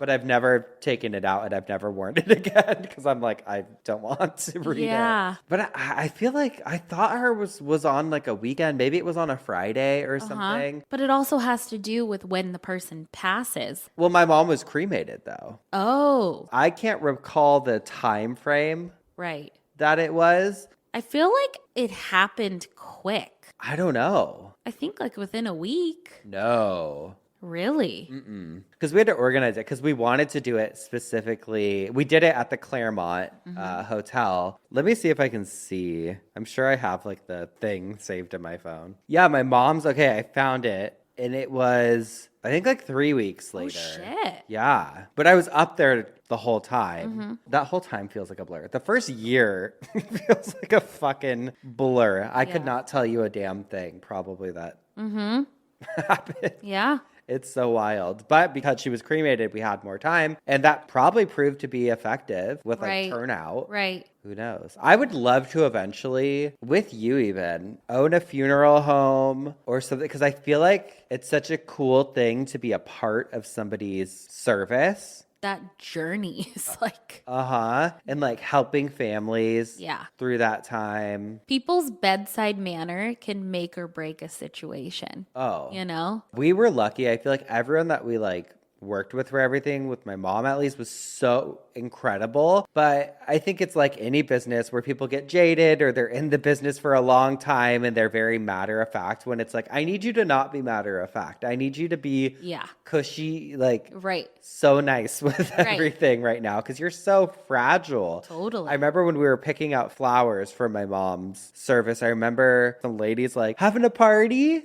Speaker 1: But I've never taken it out and I've never worn it again because I'm like, I don't want to read it. But I feel like I thought her was on like a weekend. Maybe it was on a Friday or something.
Speaker 2: But it also has to do with when the person passes.
Speaker 1: Well, my mom was cremated though.
Speaker 2: Oh.
Speaker 1: I can't recall the time frame
Speaker 2: Right.
Speaker 1: that it was.
Speaker 2: I feel like it happened quick.
Speaker 1: I don't know.
Speaker 2: I think like within a week.
Speaker 1: No.
Speaker 2: Really?
Speaker 1: Because we had to organize it because we wanted to do it specifically. We did it at the Claremont Hotel. Let me see if I can see. I'm sure I have like the thing saved in my phone. Yeah, my mom's, okay, I found it. And it was, I think like 3 weeks later.
Speaker 2: Oh, shit.
Speaker 1: Yeah. But I was up there the whole time. That whole time feels like a blur. The first year feels like a fucking blur. I could not tell you a damn thing probably that happened.
Speaker 2: Yeah.
Speaker 1: It's so wild. But because she was cremated, we had more time. And that probably proved to be effective with like turnout.
Speaker 2: Right.
Speaker 1: Who knows? I would love to eventually, with you even, own a funeral home or something. Because I feel like it's such a cool thing to be a part of somebody's service.
Speaker 2: that journey is like,
Speaker 1: And like helping families
Speaker 2: yeah.
Speaker 1: through that time.
Speaker 2: People's bedside manner can make or break a situation.
Speaker 1: Oh.
Speaker 2: You know?
Speaker 1: We were lucky. I feel like everyone that we like worked with for everything, with my mom at least, was so incredible. But I think it's like any business where people get jaded or they're in the business for a long time and they're very matter of fact, when it's like, I need you to not be matter of fact. I need you to be cushy, like so nice with everything right now, because you're so fragile.
Speaker 2: Totally.
Speaker 1: I remember when we were picking out flowers for my mom's service, I remember some ladies like, having a party?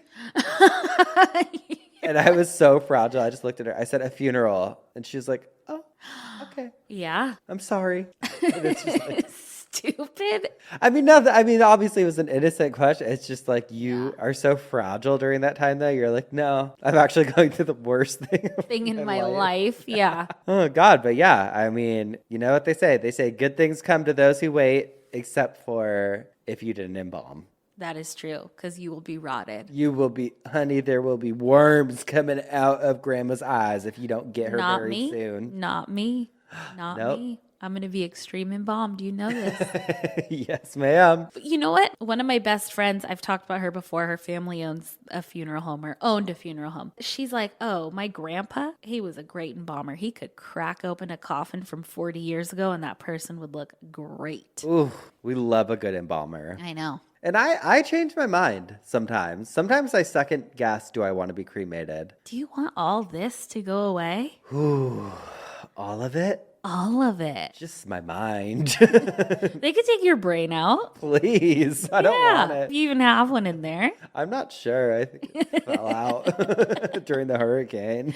Speaker 1: And I was so fragile. I just looked at her. I said, a funeral. And she was like, oh, okay.
Speaker 2: Yeah.
Speaker 1: I'm sorry. And it's just like,
Speaker 2: stupid.
Speaker 1: I mean, no, I mean, obviously it was an innocent question. It's just like, you are so fragile during that time, though. You're like, no, I'm actually going through the worst thing
Speaker 2: in my life. Yeah.
Speaker 1: Oh, God. But yeah, I mean, you know what they say? They say good things come to those who wait, except for if you didn't embalm.
Speaker 2: That is true, because you will be rotted.
Speaker 1: You will be, honey, there will be worms coming out of grandma's eyes if you don't get her very soon.
Speaker 2: Not me. Not me. I'm going to be extreme embalmed. You know this.
Speaker 1: Yes, ma'am.
Speaker 2: But you know what? One of my best friends, I've talked about her before. Her family owns a funeral home, or owned a funeral home. She's like, oh, my grandpa, he was a great embalmer. He could crack open a coffin from 40 years ago and that person would look great.
Speaker 1: Ooh, we love a good embalmer.
Speaker 2: I know.
Speaker 1: And I change my mind sometimes. Sometimes I second guess, do I want to be cremated?
Speaker 2: Do you want all this to go away?
Speaker 1: Ooh, all of it?
Speaker 2: All of it.
Speaker 1: Just my mind.
Speaker 2: They could take your brain out.
Speaker 1: Please. I don't want it.
Speaker 2: You even have one in there.
Speaker 1: I'm not sure. I think it fell out during the hurricane.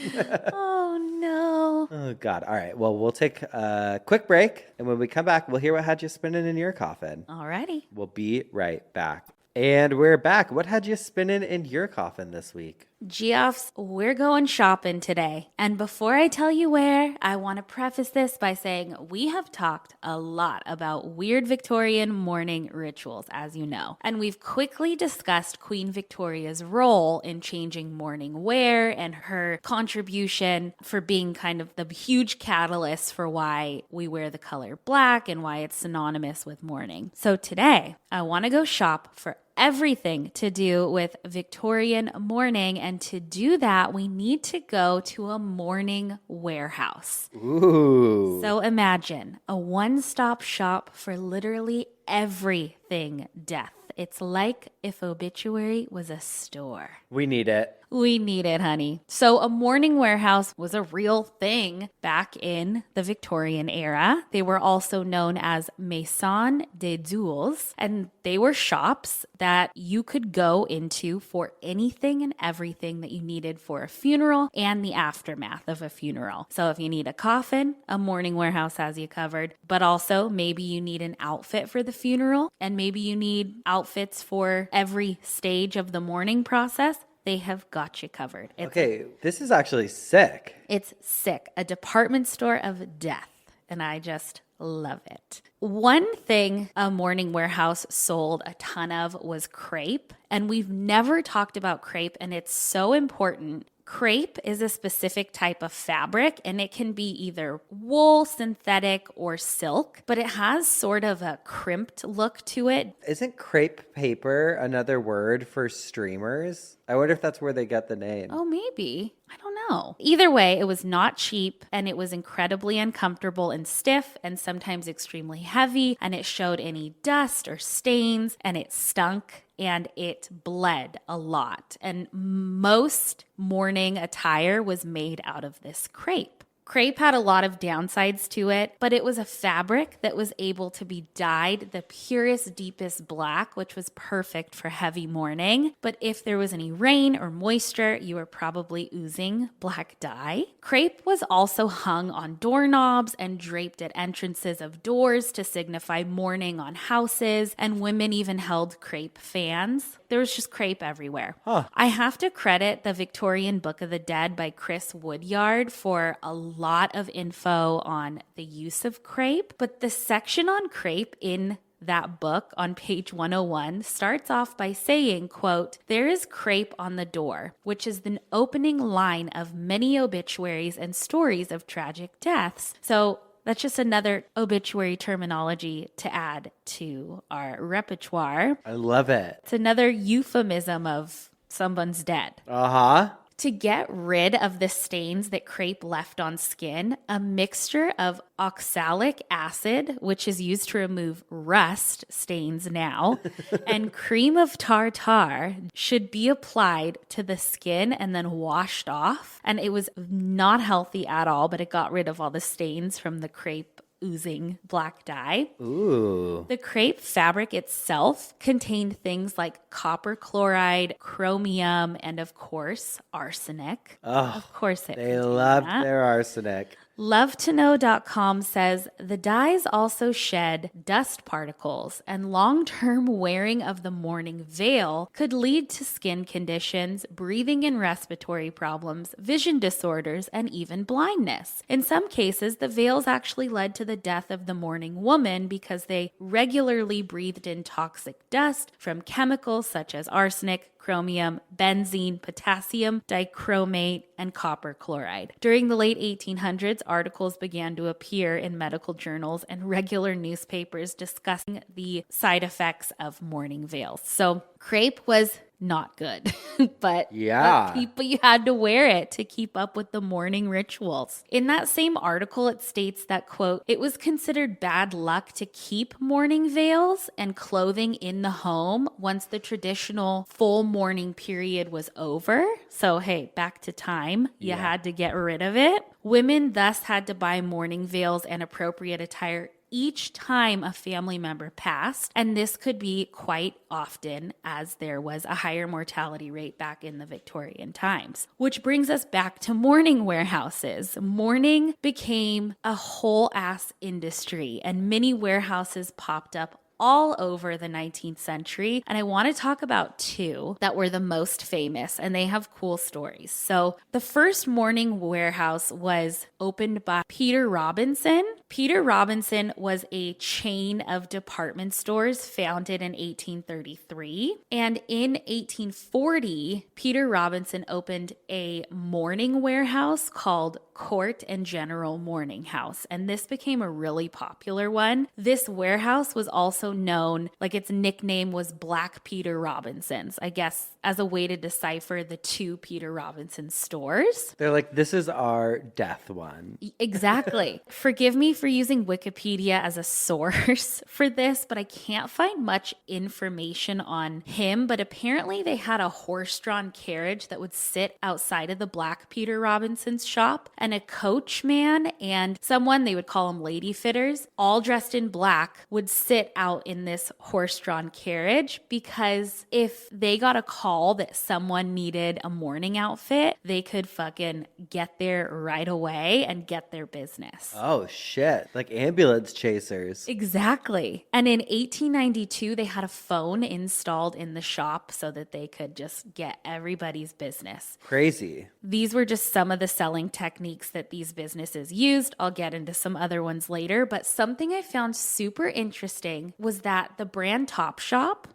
Speaker 2: Oh, no.
Speaker 1: Oh, God. All right. Well, we'll take a quick break. And when we come back, we'll hear what had you spinning in your coffin.
Speaker 2: Alrighty.
Speaker 1: We'll be right back. And we're back. What had you spinning in your coffin this week?
Speaker 2: Geoffs, we're going shopping today. And before I tell you where, I want to preface this by saying we have talked a lot about weird Victorian mourning rituals, as you know. And we've quickly discussed Queen Victoria's role in changing mourning wear and her contribution for being kind of the huge catalyst for why we wear the color black and why it's synonymous with mourning. So today, I want to go shop for everything to do with Victorian mourning, and to do that, we need to go to a mourning warehouse.
Speaker 1: Ooh.
Speaker 2: So imagine a one-stop shop for literally everything death. It's like if Obituary was a store.
Speaker 1: We need it.
Speaker 2: We need it, honey. So a mourning warehouse was a real thing back in the Victorian era. They were also known as maison de duels, and they were shops that you could go into for anything and everything that you needed for a funeral and the aftermath of a funeral. So if you need a coffin, a mourning warehouse has you covered, but also maybe you need an outfit for the funeral, and maybe you need outfits for every stage of the mourning process. They have got you covered.
Speaker 1: Okay, this is actually sick.
Speaker 2: It's sick. A department store of death. And I just love it. One thing a mourning warehouse sold a ton of was crepe. And we've never talked about crepe, and it's so important. Crepe is a specific type of fabric, and it can be either wool, synthetic, or silk, but it has sort of a crimped look to it.
Speaker 1: Isn't crepe paper another word for streamers? I wonder if that's where they get the name.
Speaker 2: Oh, maybe. I don't know. Either way, it was not cheap, and it was incredibly uncomfortable and stiff, and sometimes extremely heavy, and it showed any dust or stains, and it stunk, and it bled a lot. And most mourning attire was made out of this crepe. Crepe had a lot of downsides to it, but it was a fabric that was able to be dyed the purest, deepest black, which was perfect for heavy mourning. But if there was any rain or moisture, you were probably oozing black dye. Crepe was also hung on doorknobs and draped at entrances of doors to signify mourning on houses, and women even held crepe fans. There was just crepe everywhere. I have to credit the Victorian Book of the Dead by Chris Woodyard for a lot of info on the use of crepe, but the section on crepe in that book on page 101 starts off by saying, quote, "There is crepe on the door," which is the opening line of many obituaries and stories of tragic deaths. So that's just another obituary terminology to add to our repertoire.
Speaker 1: I love it.
Speaker 2: It's another euphemism of someone's dead.
Speaker 1: Uh-huh.
Speaker 2: To get rid of the stains that crepe left on skin, a mixture of oxalic acid, which is used to remove rust stains now, and cream of tartar should be applied to the skin and then washed off. And it was not healthy at all, but it got rid of all the stains from the crepe oozing black dye.
Speaker 1: Ooh.
Speaker 2: The crepe fabric itself contained things like copper chloride, chromium, and of course, arsenic.
Speaker 1: Oh,
Speaker 2: of course it
Speaker 1: they
Speaker 2: contained
Speaker 1: loved
Speaker 2: that.
Speaker 1: their arsenic.
Speaker 2: LoveToKnow.com says the dyes also shed dust particles, and long-term wearing of the mourning veil could lead to skin conditions, breathing and respiratory problems, vision disorders, and even blindness. In some cases, the veils actually led to the death of the mourning woman because they regularly breathed in toxic dust from chemicals such as arsenic, chromium, benzene, potassium dichromate, and copper chloride. During the late 1800s, articles began to appear in medical journals and regular newspapers discussing the side effects of mourning veils. So crepe was not good, but people, you had to wear it to keep up with the mourning rituals. In that same article, it states that, quote, "It was considered bad luck to keep mourning veils and clothing in the home once the traditional full mourning period was over." So, hey, back to time. You had to get rid of it. Women thus had to buy mourning veils and appropriate attire each time a family member passed, and this could be quite often as there was a higher mortality rate back in the Victorian times. Which brings us back to mourning warehouses. Mourning became a whole ass industry, and many warehouses popped up all over the 19th century. And I want to talk about two that were the most famous, and they have cool stories. So the first mourning warehouse was opened by Peter Robinson. Peter Robinson was a chain of department stores founded in 1833. And in 1840, Peter Robinson opened a mourning warehouse called Court and General Mourning House. And this became a really popular one. This warehouse was also known, like its nickname was Black Peter Robinson's, I guess, as a way to decipher the two Peter Robinson stores.
Speaker 1: They're like, this is our death one.
Speaker 2: Exactly. Forgive me for using Wikipedia as a source for this, but I can't find much information on him. But apparently they had a horse-drawn carriage that would sit outside of the Black Peter Robinson's shop, and a coachman and someone, they would call them lady fitters, all dressed in black, would sit out in this horse-drawn carriage, because if they got a call that someone needed a mourning outfit, they could fucking get there right away and get their business.
Speaker 1: Oh, shit. Like ambulance chasers.
Speaker 2: Exactly. And in 1892, they had a phone installed in the shop so that they could just get everybody's business.
Speaker 1: Crazy.
Speaker 2: These were just some of the selling techniques that these businesses used. I'll get into some other ones later, but something I found super interesting was that the brand Topshop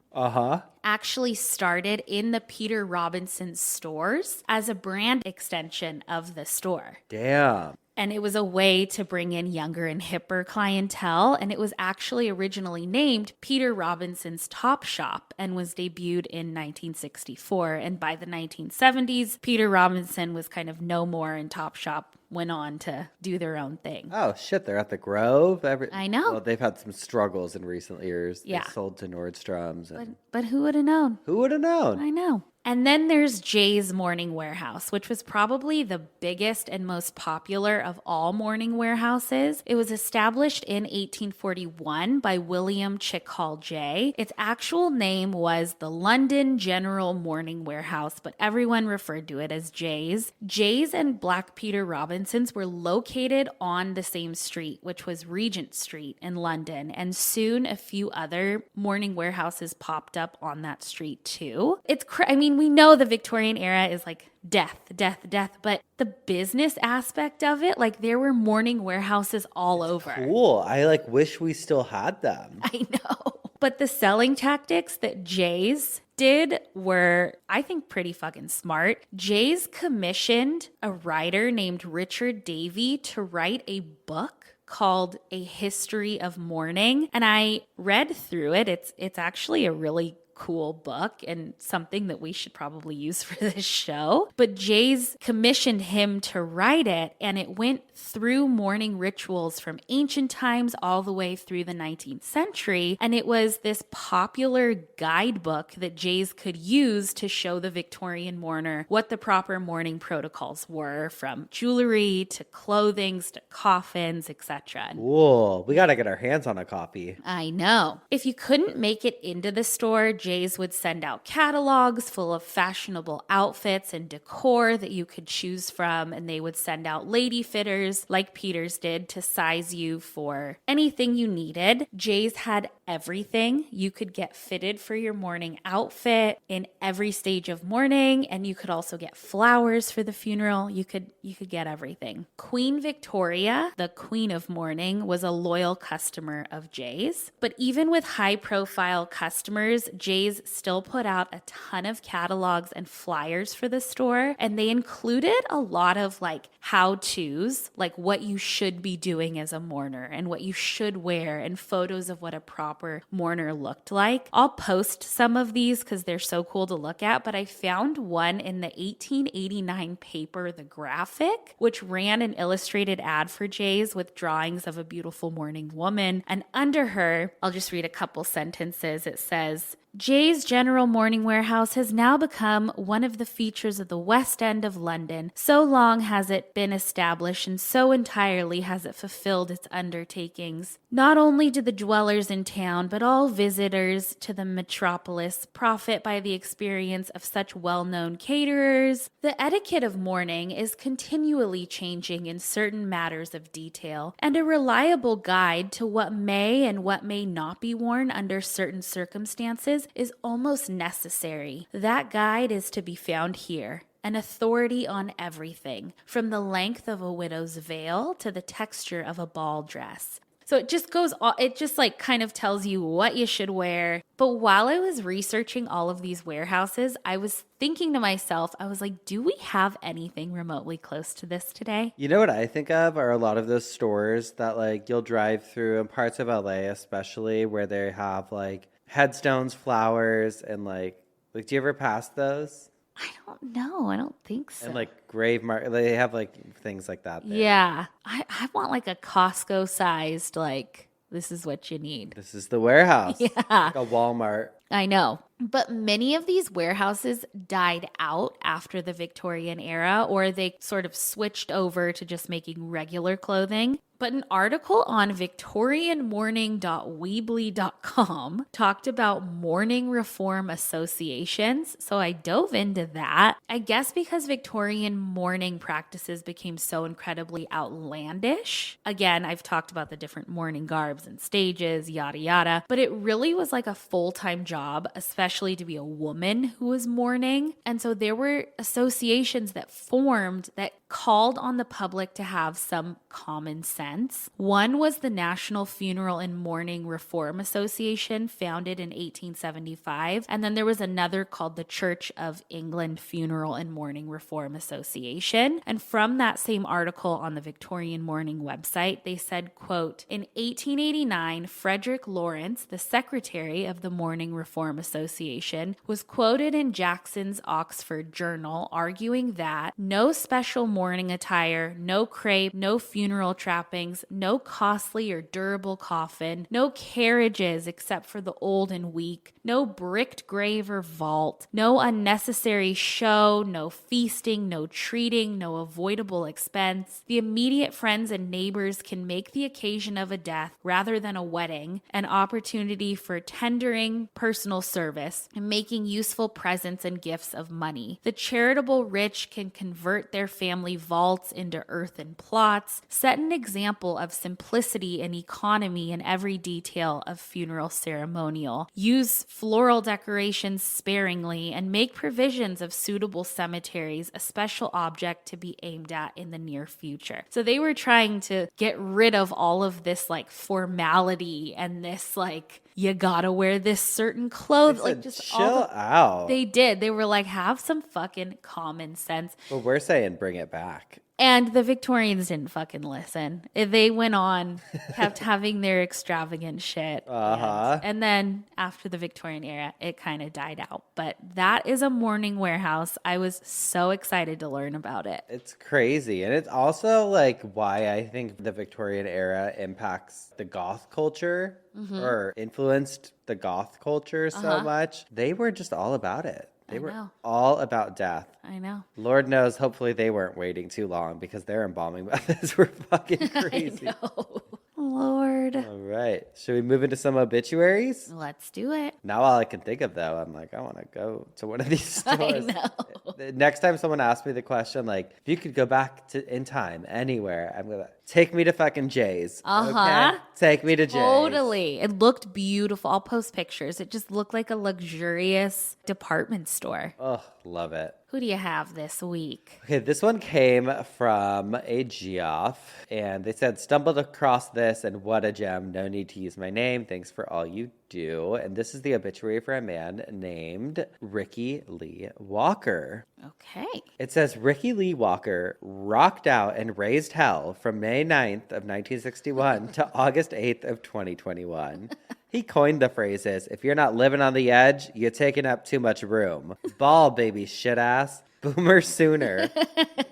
Speaker 2: actually started in the Peter Robinson stores as a brand extension of the store.
Speaker 1: Damn.
Speaker 2: And it was a way to bring in younger and hipper clientele. And it was actually originally named Peter Robinson's Topshop and was debuted in 1964. And by the 1970s, Peter Robinson was kind of no more, and Topshop went on to do their own thing.
Speaker 1: Oh, shit. They're at the Grove.
Speaker 2: I know.
Speaker 1: Well, they've had some struggles in recent years.
Speaker 2: Yeah.
Speaker 1: They sold to Nordstrom's.
Speaker 2: But who would have known?
Speaker 1: Who would have known?
Speaker 2: I know. And then there's Jay's Mourning Warehouse, which was probably the biggest and most popular of all mourning warehouses. It was established in 1841 by William Chickall Jay. Its actual name was the London General Mourning Warehouse, but everyone referred to it as Jay's. Jay's and Black Peter Robinson Robinsons were located on the same street, which was Regent Street in London. And soon a few other mourning warehouses popped up on that street too. We know the Victorian era is like death, death, death, but the business aspect of it, like there were mourning warehouses all over.
Speaker 1: Cool. I like wish we still had them.
Speaker 2: I know. But the selling tactics that Jay's did were, I think, pretty fucking smart. Jay's commissioned a writer named Richard Davey to write a book called A History of Mourning. And I read through it. It's actually a really cool book and something that we should probably use for this show. But Jay's commissioned him to write it, and it went through mourning rituals from ancient times all the way through the 19th century. And it was this popular guidebook that Jay's could use to show the Victorian mourner what the proper mourning protocols were, from jewelry to clothing to coffins, etc.
Speaker 1: Cool. We got to get our hands on a copy.
Speaker 2: I know. If you couldn't make it into the store, Jay's would send out catalogs full of fashionable outfits and decor that you could choose from, and they would send out lady fitters like Peters did to size you for anything you needed. Jay's had everything. You could get fitted for your mourning outfit in every stage of mourning, and you could also get flowers for the funeral. You could get everything. Queen Victoria, the Queen of Mourning, was a loyal customer of Jay's, but even with high-profile customers, Jay's still put out a ton of catalogs and flyers for the store, and they included a lot of like how-tos, like what you should be doing as a mourner and what you should wear, and photos of what a proper mourner looked like. I'll post some of these because they're so cool to look at, but I found one in the 1889 paper, The Graphic, which ran an illustrated ad for Jay's with drawings of a beautiful mourning woman, and under her, I'll just read a couple sentences. It says, Jay's General Mourning Warehouse has now become one of the features of the West End of London. So long has it been established, and so entirely has it fulfilled its undertakings. Not only do the dwellers in town, but all visitors to the metropolis profit by the experience of such well-known caterers. The etiquette of mourning is continually changing in certain matters of detail, and a reliable guide to what may and what may not be worn under certain circumstances is almost necessary. That guide is to be found here. An authority on everything, from the length of a widow's veil to the texture of a ball dress. So it just goes, it just like kind of tells you what you should wear. But while I was researching all of these warehouses, I was thinking to myself, I was like, do we have anything remotely close to this today?
Speaker 1: You know what I think of are a lot of those stores that like you'll drive through in parts of LA, especially where they have like headstones, flowers, and like do you ever pass those?
Speaker 2: I don't know. I don't think so.
Speaker 1: And like grave mark, they have like things like that there.
Speaker 2: Yeah. I want like a Costco sized, like, this is what you need.
Speaker 1: This is the warehouse.
Speaker 2: Yeah.
Speaker 1: Like a Walmart.
Speaker 2: I know. But many of these warehouses died out after the Victorian era, or they sort of switched over to just making regular clothing. But an article on victorianmourning.weebly.com talked about mourning reform associations. So I dove into that. I guess because Victorian mourning practices became so incredibly outlandish. Again, I've talked about the different mourning garbs and stages, yada, yada. But it really was like a full-time job, especially to be a woman who was mourning. And so there were associations that formed that called on the public to have some common sense. One was the National Funeral and Mourning Reform Association, founded in 1875. And then there was another called the Church of England Funeral and Mourning Reform Association. And from that same article on the Victorian Mourning website, they said, quote, in 1889, Frederick Lawrence, the secretary of the Mourning Reform Association, was quoted in Jackson's Oxford Journal arguing that no special mourning attire, no crepe, no funeral trappings, no costly or durable coffin, no carriages except for the old and weak, no bricked grave or vault, no unnecessary show, no feasting, no treating, no avoidable expense. The immediate friends and neighbors can make the occasion of a death rather than a wedding an opportunity for tendering personal service and making useful presents and gifts of money. The charitable rich can convert their family family vaults into earthen plots, set an example of simplicity and economy in every detail of funeral ceremonial, use floral decorations sparingly, and make provisions of suitable cemeteries a special object to be aimed at in the near future. So they were trying to get rid of all of this like formality and this like, you gotta wear this certain clothes. Like just
Speaker 1: chill out.
Speaker 2: They did. They were like, have some fucking common sense.
Speaker 1: Well, we're saying bring it back.
Speaker 2: And the Victorians didn't fucking listen. They went on, kept having their extravagant shit. And then after the Victorian era, it kind of died out. But that is a mourning warehouse. I was so excited to learn about it.
Speaker 1: It's crazy. And it's also like why I think the Victorian era impacts the goth culture or influenced the goth culture so much. They were just all about it. They were all about death.
Speaker 2: I know.
Speaker 1: Lord knows, hopefully they weren't waiting too long because their embalming methods were fucking crazy.
Speaker 2: I know. Lord.
Speaker 1: All right. Should we move into some obituaries?
Speaker 2: Let's do it.
Speaker 1: Now all I can think of, though, I'm like, I want to go to one of these stores.
Speaker 2: I know.
Speaker 1: Next time someone asks me the question, like, if you could go back in time anywhere, I'm going to take me to fucking Jay's. Okay? Take me to Jay's.
Speaker 2: Totally. It looked beautiful. I'll post pictures. It just looked like a luxurious department store.
Speaker 1: Oh, love it.
Speaker 2: Who do you have this week?
Speaker 1: Okay, this one came from a Geoff, and they said, stumbled across this, and what a gem. No need to use my name. Thanks for all you do. And this is the obituary for a man named Ricky Lee Walker.
Speaker 2: Okay.
Speaker 1: It says, Ricky Lee Walker rocked out and raised hell from May 9th of 1961 to August 8th of 2021. He coined the phrases, if you're not living on the edge, you're taking up too much room. Ball, baby, shit ass. Boomer sooner.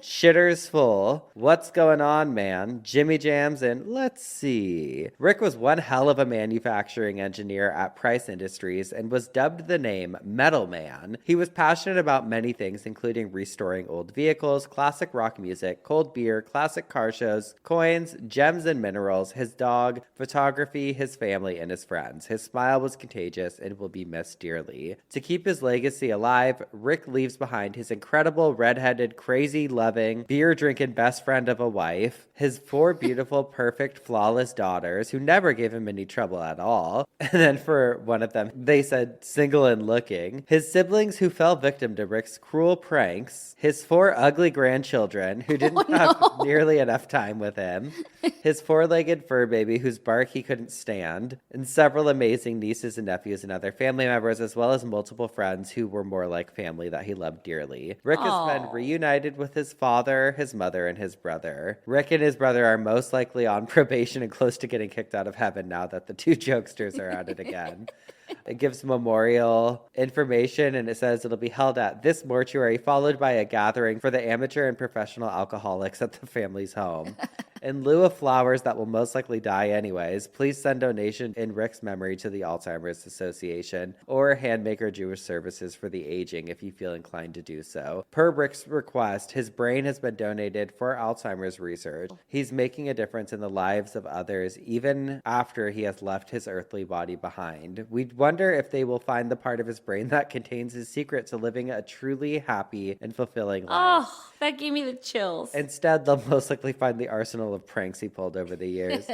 Speaker 1: Shitters full. What's going on, man? Jimmy Jams and let's see. Rick was one hell of a manufacturing engineer at Price Industries and was dubbed the name Metal Man. He was passionate about many things, including restoring old vehicles, classic rock music, cold beer, classic car shows, coins, gems and minerals, his dog, photography, his family, and his friends. His smile was contagious and will be missed dearly. To keep his legacy alive, Rick leaves behind his incredible redheaded, crazy loving, beer drinking best friend of a wife, his 4 beautiful, perfect, flawless daughters who never gave him any trouble at all. And then for one of them, they said single and looking. His siblings who fell victim to Rick's cruel pranks. His 4 ugly grandchildren who didn't have nearly enough time with him. His 4-legged fur baby whose bark he couldn't stand. And several amazing nieces and nephews and other family members, as well as multiple friends who were more like family that he loved dearly. Rick has been reunited with his father, his mother, and his brother. Rick and his brother are most likely on probation and close to getting kicked out of heaven now that the 2 jokesters are at it again. It gives memorial information, and it says it'll be held at this mortuary, followed by a gathering for the amateur and professional alcoholics at the family's home. In lieu of flowers that will most likely die anyways, please send donation in Rick's memory to the Alzheimer's Association or Handmaker Jewish Services for the Aging if you feel inclined to do so. Per Rick's request, his brain has been donated for Alzheimer's research. He's making a difference in the lives of others even after he has left his earthly body behind. We wonder if they will find the part of his brain that contains his secret to living a truly happy and fulfilling life.
Speaker 2: Oh, that gave me the chills.
Speaker 1: Instead, they'll most likely find the arsenal of pranks he pulled over the years.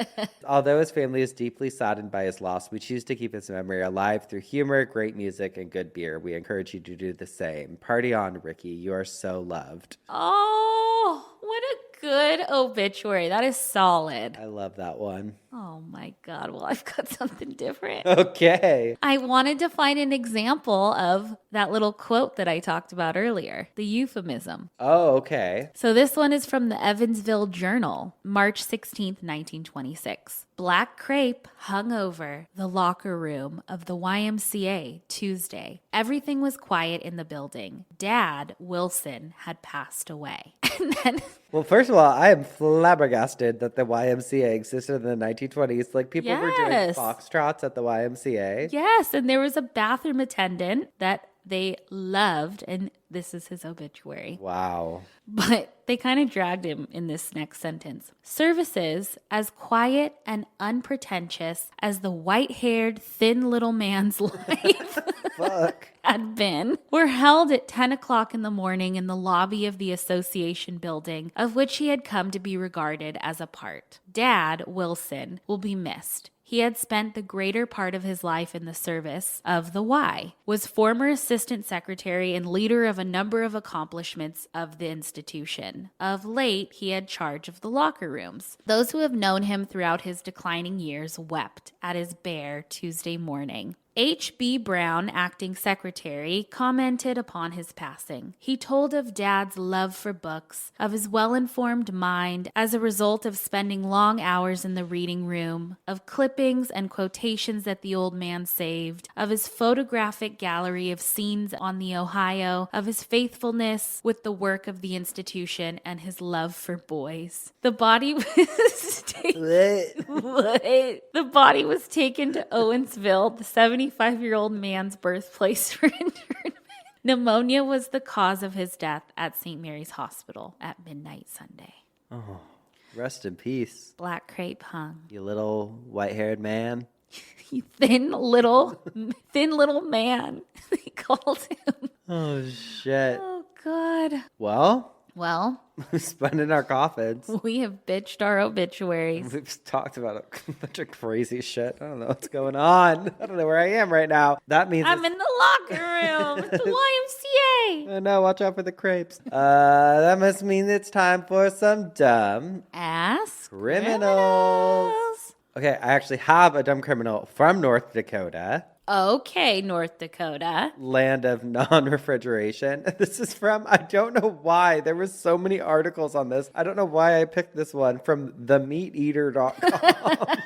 Speaker 1: Although his family is deeply saddened by his loss, we choose to keep his memory alive through humor, great music, and good beer. We encourage you to do the same. Party on, Ricky. You are so loved.
Speaker 2: Oh, what a good obituary. That is solid.
Speaker 1: I love that one.
Speaker 2: Oh my God. Well, I've got something different.
Speaker 1: Okay.
Speaker 2: I wanted to find an example of that little quote that I talked about earlier, the euphemism.
Speaker 1: Oh, okay.
Speaker 2: So this one is from the Evansville Journal, March 16th, 1926. Black crepe hung over the locker room of the YMCA Tuesday. Everything was quiet in the building. Dad, Wilson, had passed away. And then...
Speaker 1: Well, first of all, I am flabbergasted that the YMCA existed in the 1920s. Like, people were doing foxtrots at the YMCA.
Speaker 2: Yes, and there was a bathroom attendant that they loved, and this is his obituary.
Speaker 1: Wow.
Speaker 2: But they kind of dragged him in this next sentence. Services as quiet and unpretentious as the white-haired, thin little man's life
Speaker 1: Fuck.
Speaker 2: had been were held at 10 o'clock in the morning in the lobby of the association building, of which he had come to be regarded as a part. Dad, Wilson, will be missed. He had spent the greater part of his life in the service of the Y, was former assistant secretary and leader of a number of accomplishments of the institution. Of late, he had charge of the locker rooms. Those who have known him throughout his declining years wept at his bare Tuesday morning. H.B. Brown, acting secretary, commented upon his passing. He told of Dad's love for books, of his well-informed mind as a result of spending long hours in the reading room, of clippings and quotations that the old man saved, of his photographic gallery of scenes on the Ohio, of his faithfulness with the work of the institution, and his love for boys. The body was taken... The body was taken to Owensville, the 75-year-old man's birthplace, for internment. Pneumonia was the cause of his death at St. Mary's Hospital at midnight Sunday.
Speaker 1: Oh, rest in peace.
Speaker 2: Black crepe hung.
Speaker 1: You little white-haired man.
Speaker 2: You thin little man, they called him.
Speaker 1: Oh, shit.
Speaker 2: Oh, God.
Speaker 1: Well,
Speaker 2: Well,
Speaker 1: spun in our coffins.
Speaker 2: we have bitched our obituaries.
Speaker 1: We've talked about a bunch of crazy shit. I don't know what's going on. I don't know where I am right now. That means
Speaker 2: I'm in the locker room at the YMCA.
Speaker 1: Oh no, watch out for the crepes. That must mean it's time for some dumb
Speaker 2: Ask
Speaker 1: criminals. Okay, I actually have a dumb criminal from North Dakota.
Speaker 2: Okay, North Dakota.
Speaker 1: Land of non-refrigeration. This is from, I don't know why. There were so many articles on this. I don't know why I picked this one from themeateater.com.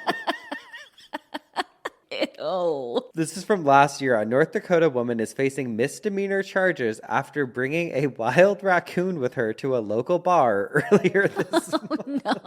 Speaker 2: Ew.
Speaker 1: This is from last year. A North Dakota woman is facing misdemeanor charges after bringing a wild raccoon with her to a local bar earlier this month.
Speaker 2: No.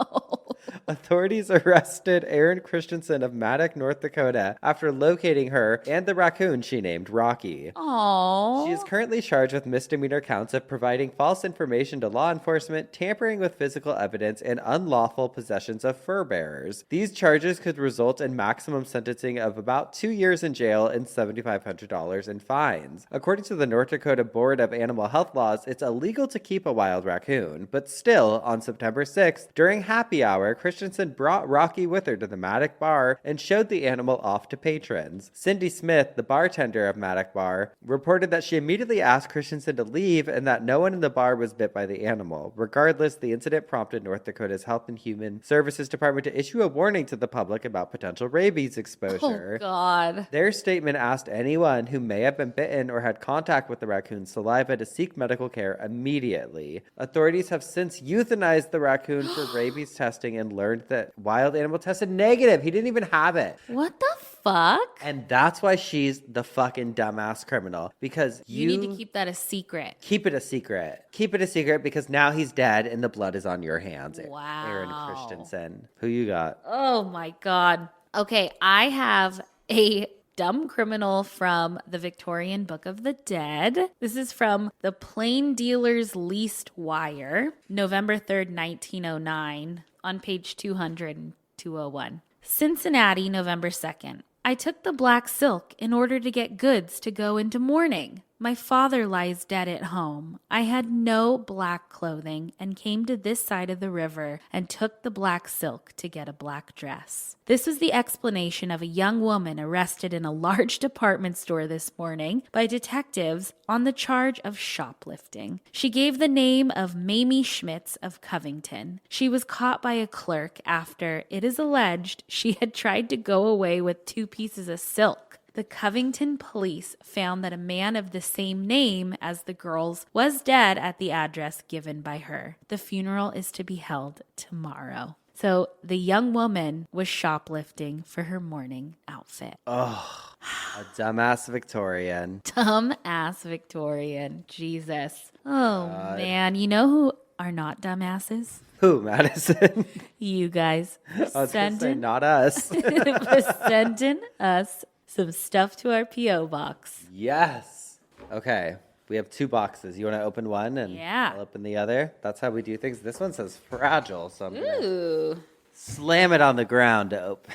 Speaker 1: Authorities arrested Erin Christensen of Maddox, North Dakota, after locating her and the raccoon she named Rocky.
Speaker 2: Aww.
Speaker 1: She is currently charged with misdemeanor counts of providing false information to law enforcement, tampering with physical evidence, and unlawful possessions of fur bearers. These charges could result in maximum sentencing of about 2 years in jail and $7,500 in fines. According to the North Dakota Board of Animal Health Laws, it's illegal to keep a wild raccoon, but still, on September 6th, during happy hour, Christensen brought Rocky with her to the Maddox bar and showed the animal off to patrons. Cindy Smith, the bartender of Maddox Bar, reported that she immediately asked Christensen to leave and that no one in the bar was bit by the animal. Regardless, the incident prompted North Dakota's Health and Human Services Department to issue a warning to the public about potential rabies exposure.
Speaker 2: Oh, God.
Speaker 1: Their statement asked anyone who may have been bitten or had contact with the raccoon's saliva to seek medical care immediately. Authorities have since euthanized the raccoon for rabies testing and learned that wild animal tested negative. He didn't even have it.
Speaker 2: What the fuck?
Speaker 1: And that's why she's the fucking dumbass criminal. Because
Speaker 2: You need to keep that a secret.
Speaker 1: Keep it a secret. Keep it a secret because now he's dead and the blood is on your hands.
Speaker 2: Wow.
Speaker 1: Erin Christensen. Who you got?
Speaker 2: Oh, my God. Okay, I have a dumb criminal from the Victorian Book of the Dead. This is from the Plain Dealer's Least Wire, November 3rd, 1909, on page 200 and 201. Cincinnati, November 2nd. I took the black silk in order to get goods to go into mourning. My father lies dead at home. I had no black clothing and came to this side of the river and took the black silk to get a black dress. This was the explanation of a young woman arrested in a large department store this morning by detectives on the charge of shoplifting. She gave the name of Mamie Schmitz of Covington. She was caught by a clerk after, it is alleged, she had tried to go away with 2 pieces of silk. The Covington police found that a man of the same name as the girls was dead at the address given by her. The funeral is to be held tomorrow. So the young woman was shoplifting for her mourning outfit.
Speaker 1: Oh, a dumbass Victorian.
Speaker 2: Dumbass Victorian. Jesus. Oh, God. Man. You know who are not dumbasses?
Speaker 1: Who, Madison?
Speaker 2: You guys.
Speaker 1: I was going to say, not us.
Speaker 2: Sending us some stuff to our P.O. box.
Speaker 1: Yes. Okay. We have 2 boxes. You want to open one and I'll open the other? That's how we do things. This one says fragile, so I'm going to slam it on the ground to open.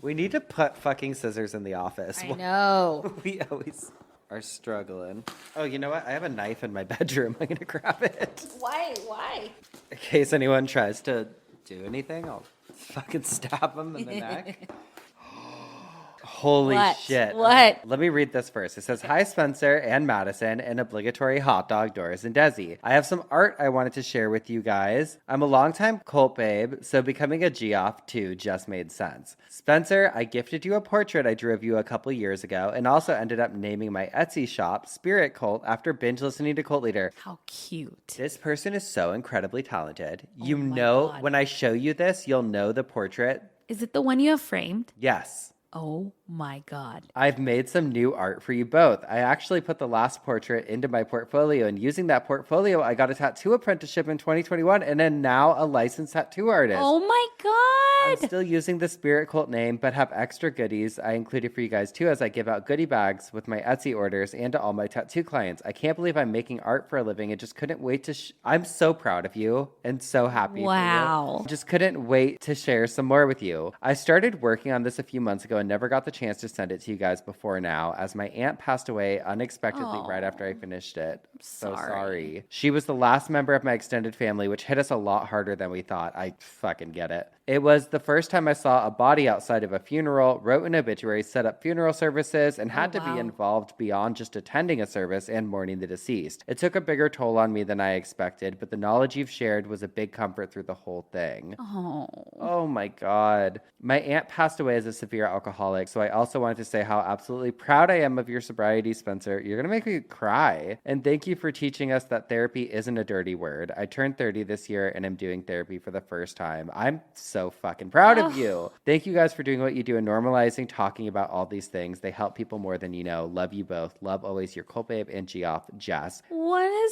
Speaker 1: We need to put fucking scissors in the office.
Speaker 2: I know.
Speaker 1: We always... are struggling. Oh, you know what? I have a knife in my bedroom. I'm going to grab it.
Speaker 2: Why? Why?
Speaker 1: In case anyone tries to do anything, I'll fucking stab them in the neck. Holy
Speaker 2: What?
Speaker 1: shit.
Speaker 2: What?
Speaker 1: Okay, let me read this first. It says, Hi, Spencer and Madison, and obligatory hot dog, Doris and Desi. I have some art I wanted to share with you guys. I'm a longtime cult babe, so becoming a Geoff too just made sense. Spencer, I gifted you a portrait I drew of you a couple years ago, and also ended up naming my Etsy shop Spirit Cult after binge listening to Cult Leader.
Speaker 2: How cute.
Speaker 1: This person is so incredibly talented.
Speaker 2: Oh my God.
Speaker 1: When I show you this, you'll know the portrait.
Speaker 2: Is it the one you have framed?
Speaker 1: Yes.
Speaker 2: Oh my God.
Speaker 1: I've made some new art for you both. I actually put the last portrait into my portfolio, and using that portfolio, I got a tattoo apprenticeship in 2021 and am now a licensed tattoo artist.
Speaker 2: Oh my
Speaker 1: I'm
Speaker 2: God.
Speaker 1: still using the Spirit Cult name, but have extra goodies I included for you guys too, as I give out goodie bags with my Etsy orders and to all my tattoo clients. I can't believe I'm making art for a living. I just couldn't wait to I'm so proud of you and so happy
Speaker 2: Wow.
Speaker 1: for you. Just couldn't wait to share some more with you. I started working on this a few months ago and never got the chance to send it to you guys before now, as my aunt passed away unexpectedly right after I finished it. So sorry. She was the last member of my extended family, which hit us a lot harder than we thought. I fucking get it. It was the first time I saw a body outside of a funeral, wrote an obituary, set up funeral services, and had to be involved beyond just attending a service and mourning the deceased. It took a bigger toll on me than I expected, but the knowledge you've shared was a big comfort through the whole thing. Oh my God. My aunt passed away as a severe alcoholic, so I also wanted to say how absolutely proud I am of your sobriety, Spencer. You're going to make me cry. And thank you for teaching us that therapy isn't a dirty word. I turned 30 this year and am doing therapy for the first time. I'm so fucking proud of you. Thank you guys for doing what you do and normalizing talking about all these things. They help people more than you know. Love you both. Love always, your cult babe and Geoff, Jess.
Speaker 2: What a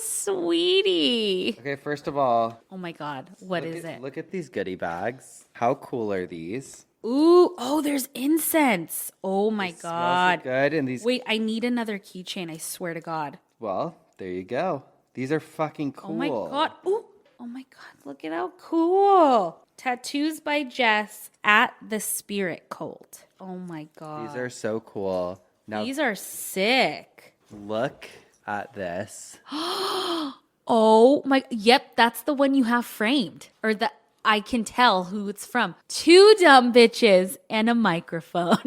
Speaker 2: sweetie.
Speaker 1: Okay, first of all,
Speaker 2: Oh my God. What is it?
Speaker 1: Look at these goodie bags. How cool are these?
Speaker 2: Ooh, oh, there's incense. Oh my
Speaker 1: Smells
Speaker 2: God.
Speaker 1: good. And these,
Speaker 2: Wait, I need another keychain. I swear to God.
Speaker 1: well, there you go. These are fucking cool.
Speaker 2: Oh my God. Ooh. Oh my God. Look at how cool. Tattoos by Jess at the Spirit Cult. Oh my God.
Speaker 1: These are so cool. Now,
Speaker 2: These are sick.
Speaker 1: look at this.
Speaker 2: Oh my. Yep, that's the one you have framed. Or that I can tell who it's from. 2 dumb bitches and a microphone.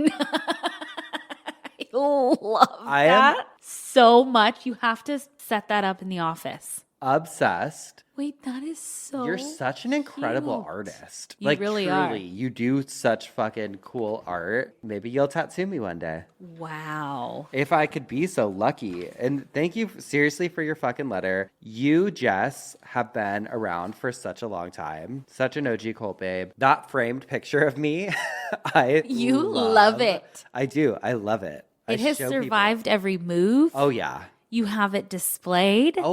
Speaker 2: I love that so much. You have to set that up in the office.
Speaker 1: Obsessed.
Speaker 2: Wait, that is so
Speaker 1: You're such an incredible
Speaker 2: cute.
Speaker 1: artist.
Speaker 2: You really are.
Speaker 1: truly, you do such fucking cool art. Maybe you'll tattoo me one day.
Speaker 2: Wow.
Speaker 1: If I could be so lucky. And thank you seriously for your fucking letter. You, Jess, have been around for such a long time. Such an OG cult babe. That framed picture of me,
Speaker 2: You love it.
Speaker 1: I do. I love it.
Speaker 2: It has survived every move.
Speaker 1: Oh, yeah.
Speaker 2: You have it displayed.
Speaker 1: I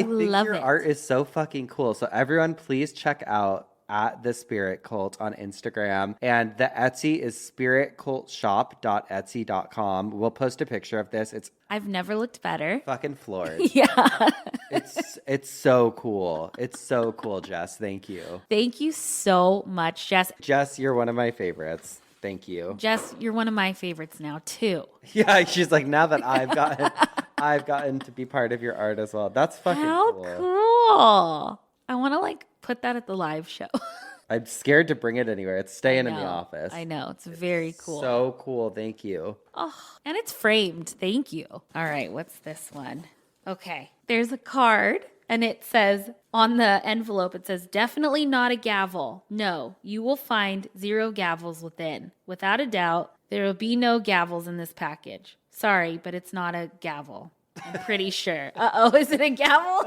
Speaker 1: think
Speaker 2: love
Speaker 1: your
Speaker 2: it.
Speaker 1: art is so fucking cool. So everyone, please check out at the Spirit Cult on Instagram. And the Etsy is spiritcultshop.etsy.com. We'll post a picture of this. It's
Speaker 2: I've never looked better.
Speaker 1: fucking floored.
Speaker 2: Yeah.
Speaker 1: It's so cool. It's so cool, Jess. Thank you.
Speaker 2: Thank you so much, Jess.
Speaker 1: Jess, you're one of my favorites. Thank you.
Speaker 2: Jess, you're one of my favorites now, too.
Speaker 1: Yeah, she's like, now that I've gotten to be part of your art as well. That's fucking
Speaker 2: How cool. I want to put that at the live show.
Speaker 1: I'm scared to bring it anywhere. It's staying in the
Speaker 2: No,
Speaker 1: office.
Speaker 2: I know. It's very cool.
Speaker 1: So cool. Thank you.
Speaker 2: Oh, and it's framed. Thank you. All right, what's this one? Okay. There's a card, and it says on the envelope, it says, definitely not a gavel. No, you will find 0 gavels within. Without a doubt, there will be no gavels in this package. Sorry, but it's not a gavel. I'm pretty sure. Uh-oh, is it a gavel?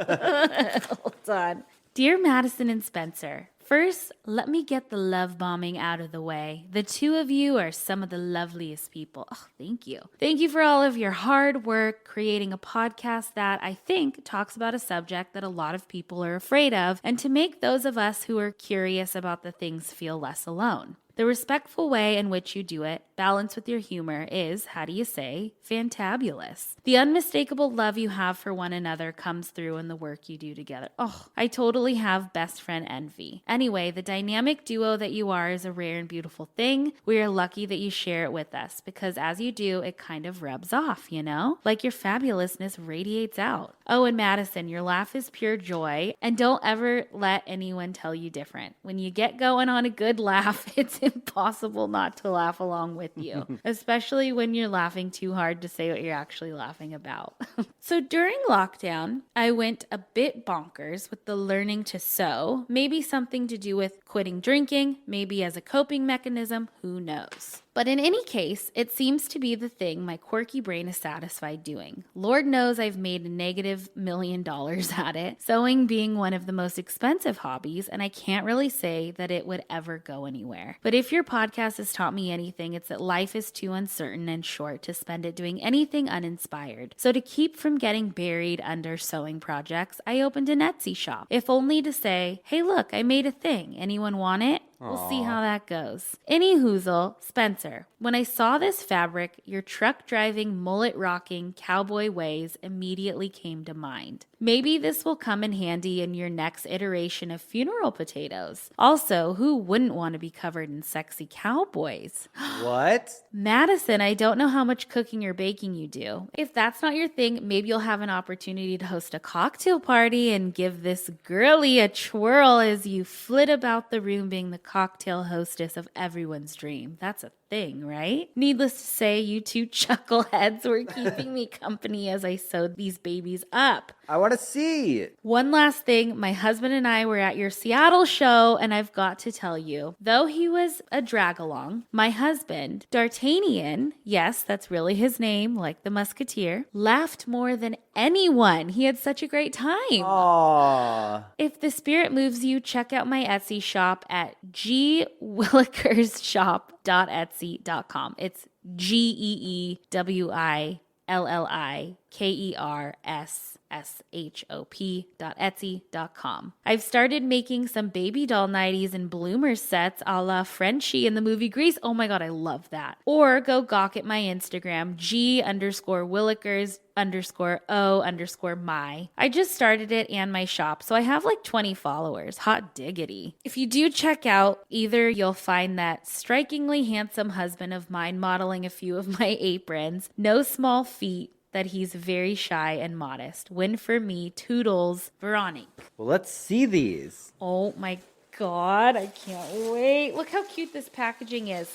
Speaker 2: Hold on. Dear Madison and Spencer, first, let me get the love bombing out of the way. The 2 of you are some of the loveliest people. Oh, thank you. Thank you for all of your hard work creating a podcast that I think talks about a subject that a lot of people are afraid of, and to make those of us who are curious about the things feel less alone. The respectful way in which you do it, balanced with your humor, is, how do you say, fantabulous. The unmistakable love you have for one another comes through in the work you do together. Oh, I totally have best friend envy. Anyway, the dynamic duo that you are is a rare and beautiful thing. We are lucky that you share it with us because as you do, it kind of rubs off, you know? Like your fabulousness radiates out. Oh, and Madison, your laugh is pure joy, and don't ever let anyone tell you different. When you get going on a good laugh, it's impossible not to laugh along with you, especially when you're laughing too hard to say what you're actually laughing about. So during lockdown, I went a bit bonkers with the learning to sew, maybe something to do with quitting drinking, maybe as a coping mechanism, who knows. But in any case, it seems to be the thing my quirky brain is satisfied doing. Lord knows I've made a negative $1 million at it, sewing being one of the most expensive hobbies, and I can't really say that it would ever go anywhere. But if your podcast has taught me anything, it's that life is too uncertain and short to spend it doing anything uninspired. So to keep from getting buried under sewing projects, I opened an Etsy shop, if only to say, hey look, I made a thing. Anyone want it? We'll see how that goes. Any hoozle, Spencer, when I saw this fabric, your truck driving, mullet rocking, cowboy ways immediately came to mind. Maybe this will come in handy in your next iteration of funeral potatoes. Also, who wouldn't want to be covered in sexy cowboys?
Speaker 1: What?
Speaker 2: Madison, I don't know how much cooking or baking you do. If that's not your thing, maybe you'll have an opportunity to host a cocktail party and give this girly a twirl as you flit about the room being the cocktail hostess of everyone's dream. That's a thing, right? Needless to say, you two chuckleheads were keeping me company as I sewed these babies up.
Speaker 1: I want to see.
Speaker 2: One last thing, my husband and I were at your Seattle show, and I've got to tell you, though he was a drag-along, my husband, D'Artagnan, yes, that's really his name, like the musketeer, laughed more than anyone. He had such a great time.
Speaker 1: Aww.
Speaker 2: If the spirit moves you, check out my Etsy shop at gwillikershop.etsy.com. It's GeeWillikershop.etsy.com. I've started making some baby doll nighties and bloomer sets a la Frenchie in the movie Grease. Oh my God, I love that. Or go gawk at my Instagram, G_Willikers_O_my. I just started it and my shop, so I have like 20 followers. Hot diggity. If you do check out, either you'll find that strikingly handsome husband of mine modeling a few of my aprons, no small feat, that he's very shy and modest. Win for me, Toodles, Veronique.
Speaker 1: Well, let's see these.
Speaker 2: Oh my God, I can't wait. Look how cute this packaging is.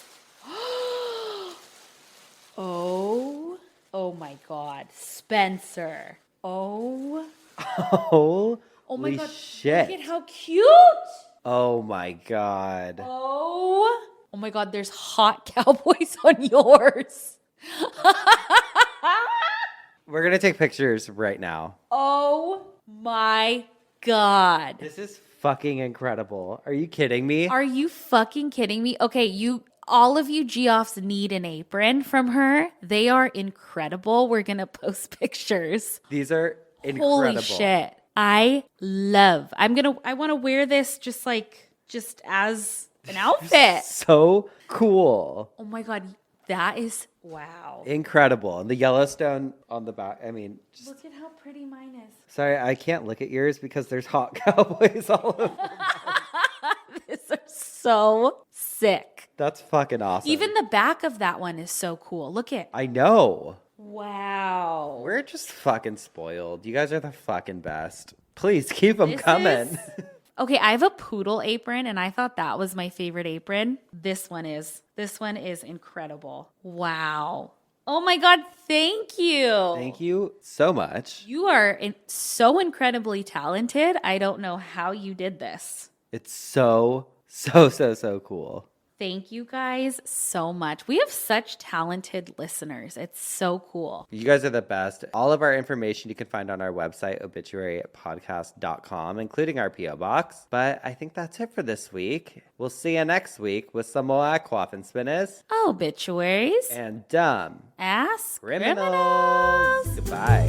Speaker 2: Oh my God, Spencer. Oh my God,
Speaker 1: shit.
Speaker 2: look at how cute.
Speaker 1: Oh my God.
Speaker 2: Oh my God, there's hot cowboys on yours.
Speaker 1: We're going to take pictures right now.
Speaker 2: Oh my God.
Speaker 1: This is fucking incredible. Are you kidding me?
Speaker 2: Are you fucking kidding me? Okay, all of you Geoffs need an apron from her. They are incredible. We're going to post pictures.
Speaker 1: These are incredible.
Speaker 2: Holy shit. I want to wear this just as an outfit.
Speaker 1: So cool.
Speaker 2: Oh my God. That is, wow.
Speaker 1: Incredible. And the Yellowstone on the back. I mean, just...
Speaker 2: Look at how pretty mine is.
Speaker 1: Sorry, I can't look at yours because there's hot cowboys all over.
Speaker 2: These are so sick.
Speaker 1: That's fucking awesome.
Speaker 2: Even the back of that one is so cool. Look at.
Speaker 1: I know.
Speaker 2: Wow.
Speaker 1: We're just fucking spoiled. You guys are the fucking best. Please keep them coming.
Speaker 2: Okay, I have a poodle apron, and I thought that was my favorite apron. This one is incredible. Wow. Oh my God, thank you.
Speaker 1: Thank you so much.
Speaker 2: You are so incredibly talented. I don't know how you did this.
Speaker 1: It's so cool.
Speaker 2: Thank you guys so much. We have such talented listeners. It's so cool.
Speaker 1: You guys are the best. All of our information you can find on our website, obituarypodcast.com, including our P.O. box. But I think that's it for this week. We'll see you next week with some more coffin spinners.
Speaker 2: Obituaries.
Speaker 1: And dumb.
Speaker 2: Ass
Speaker 1: Criminals. Goodbye.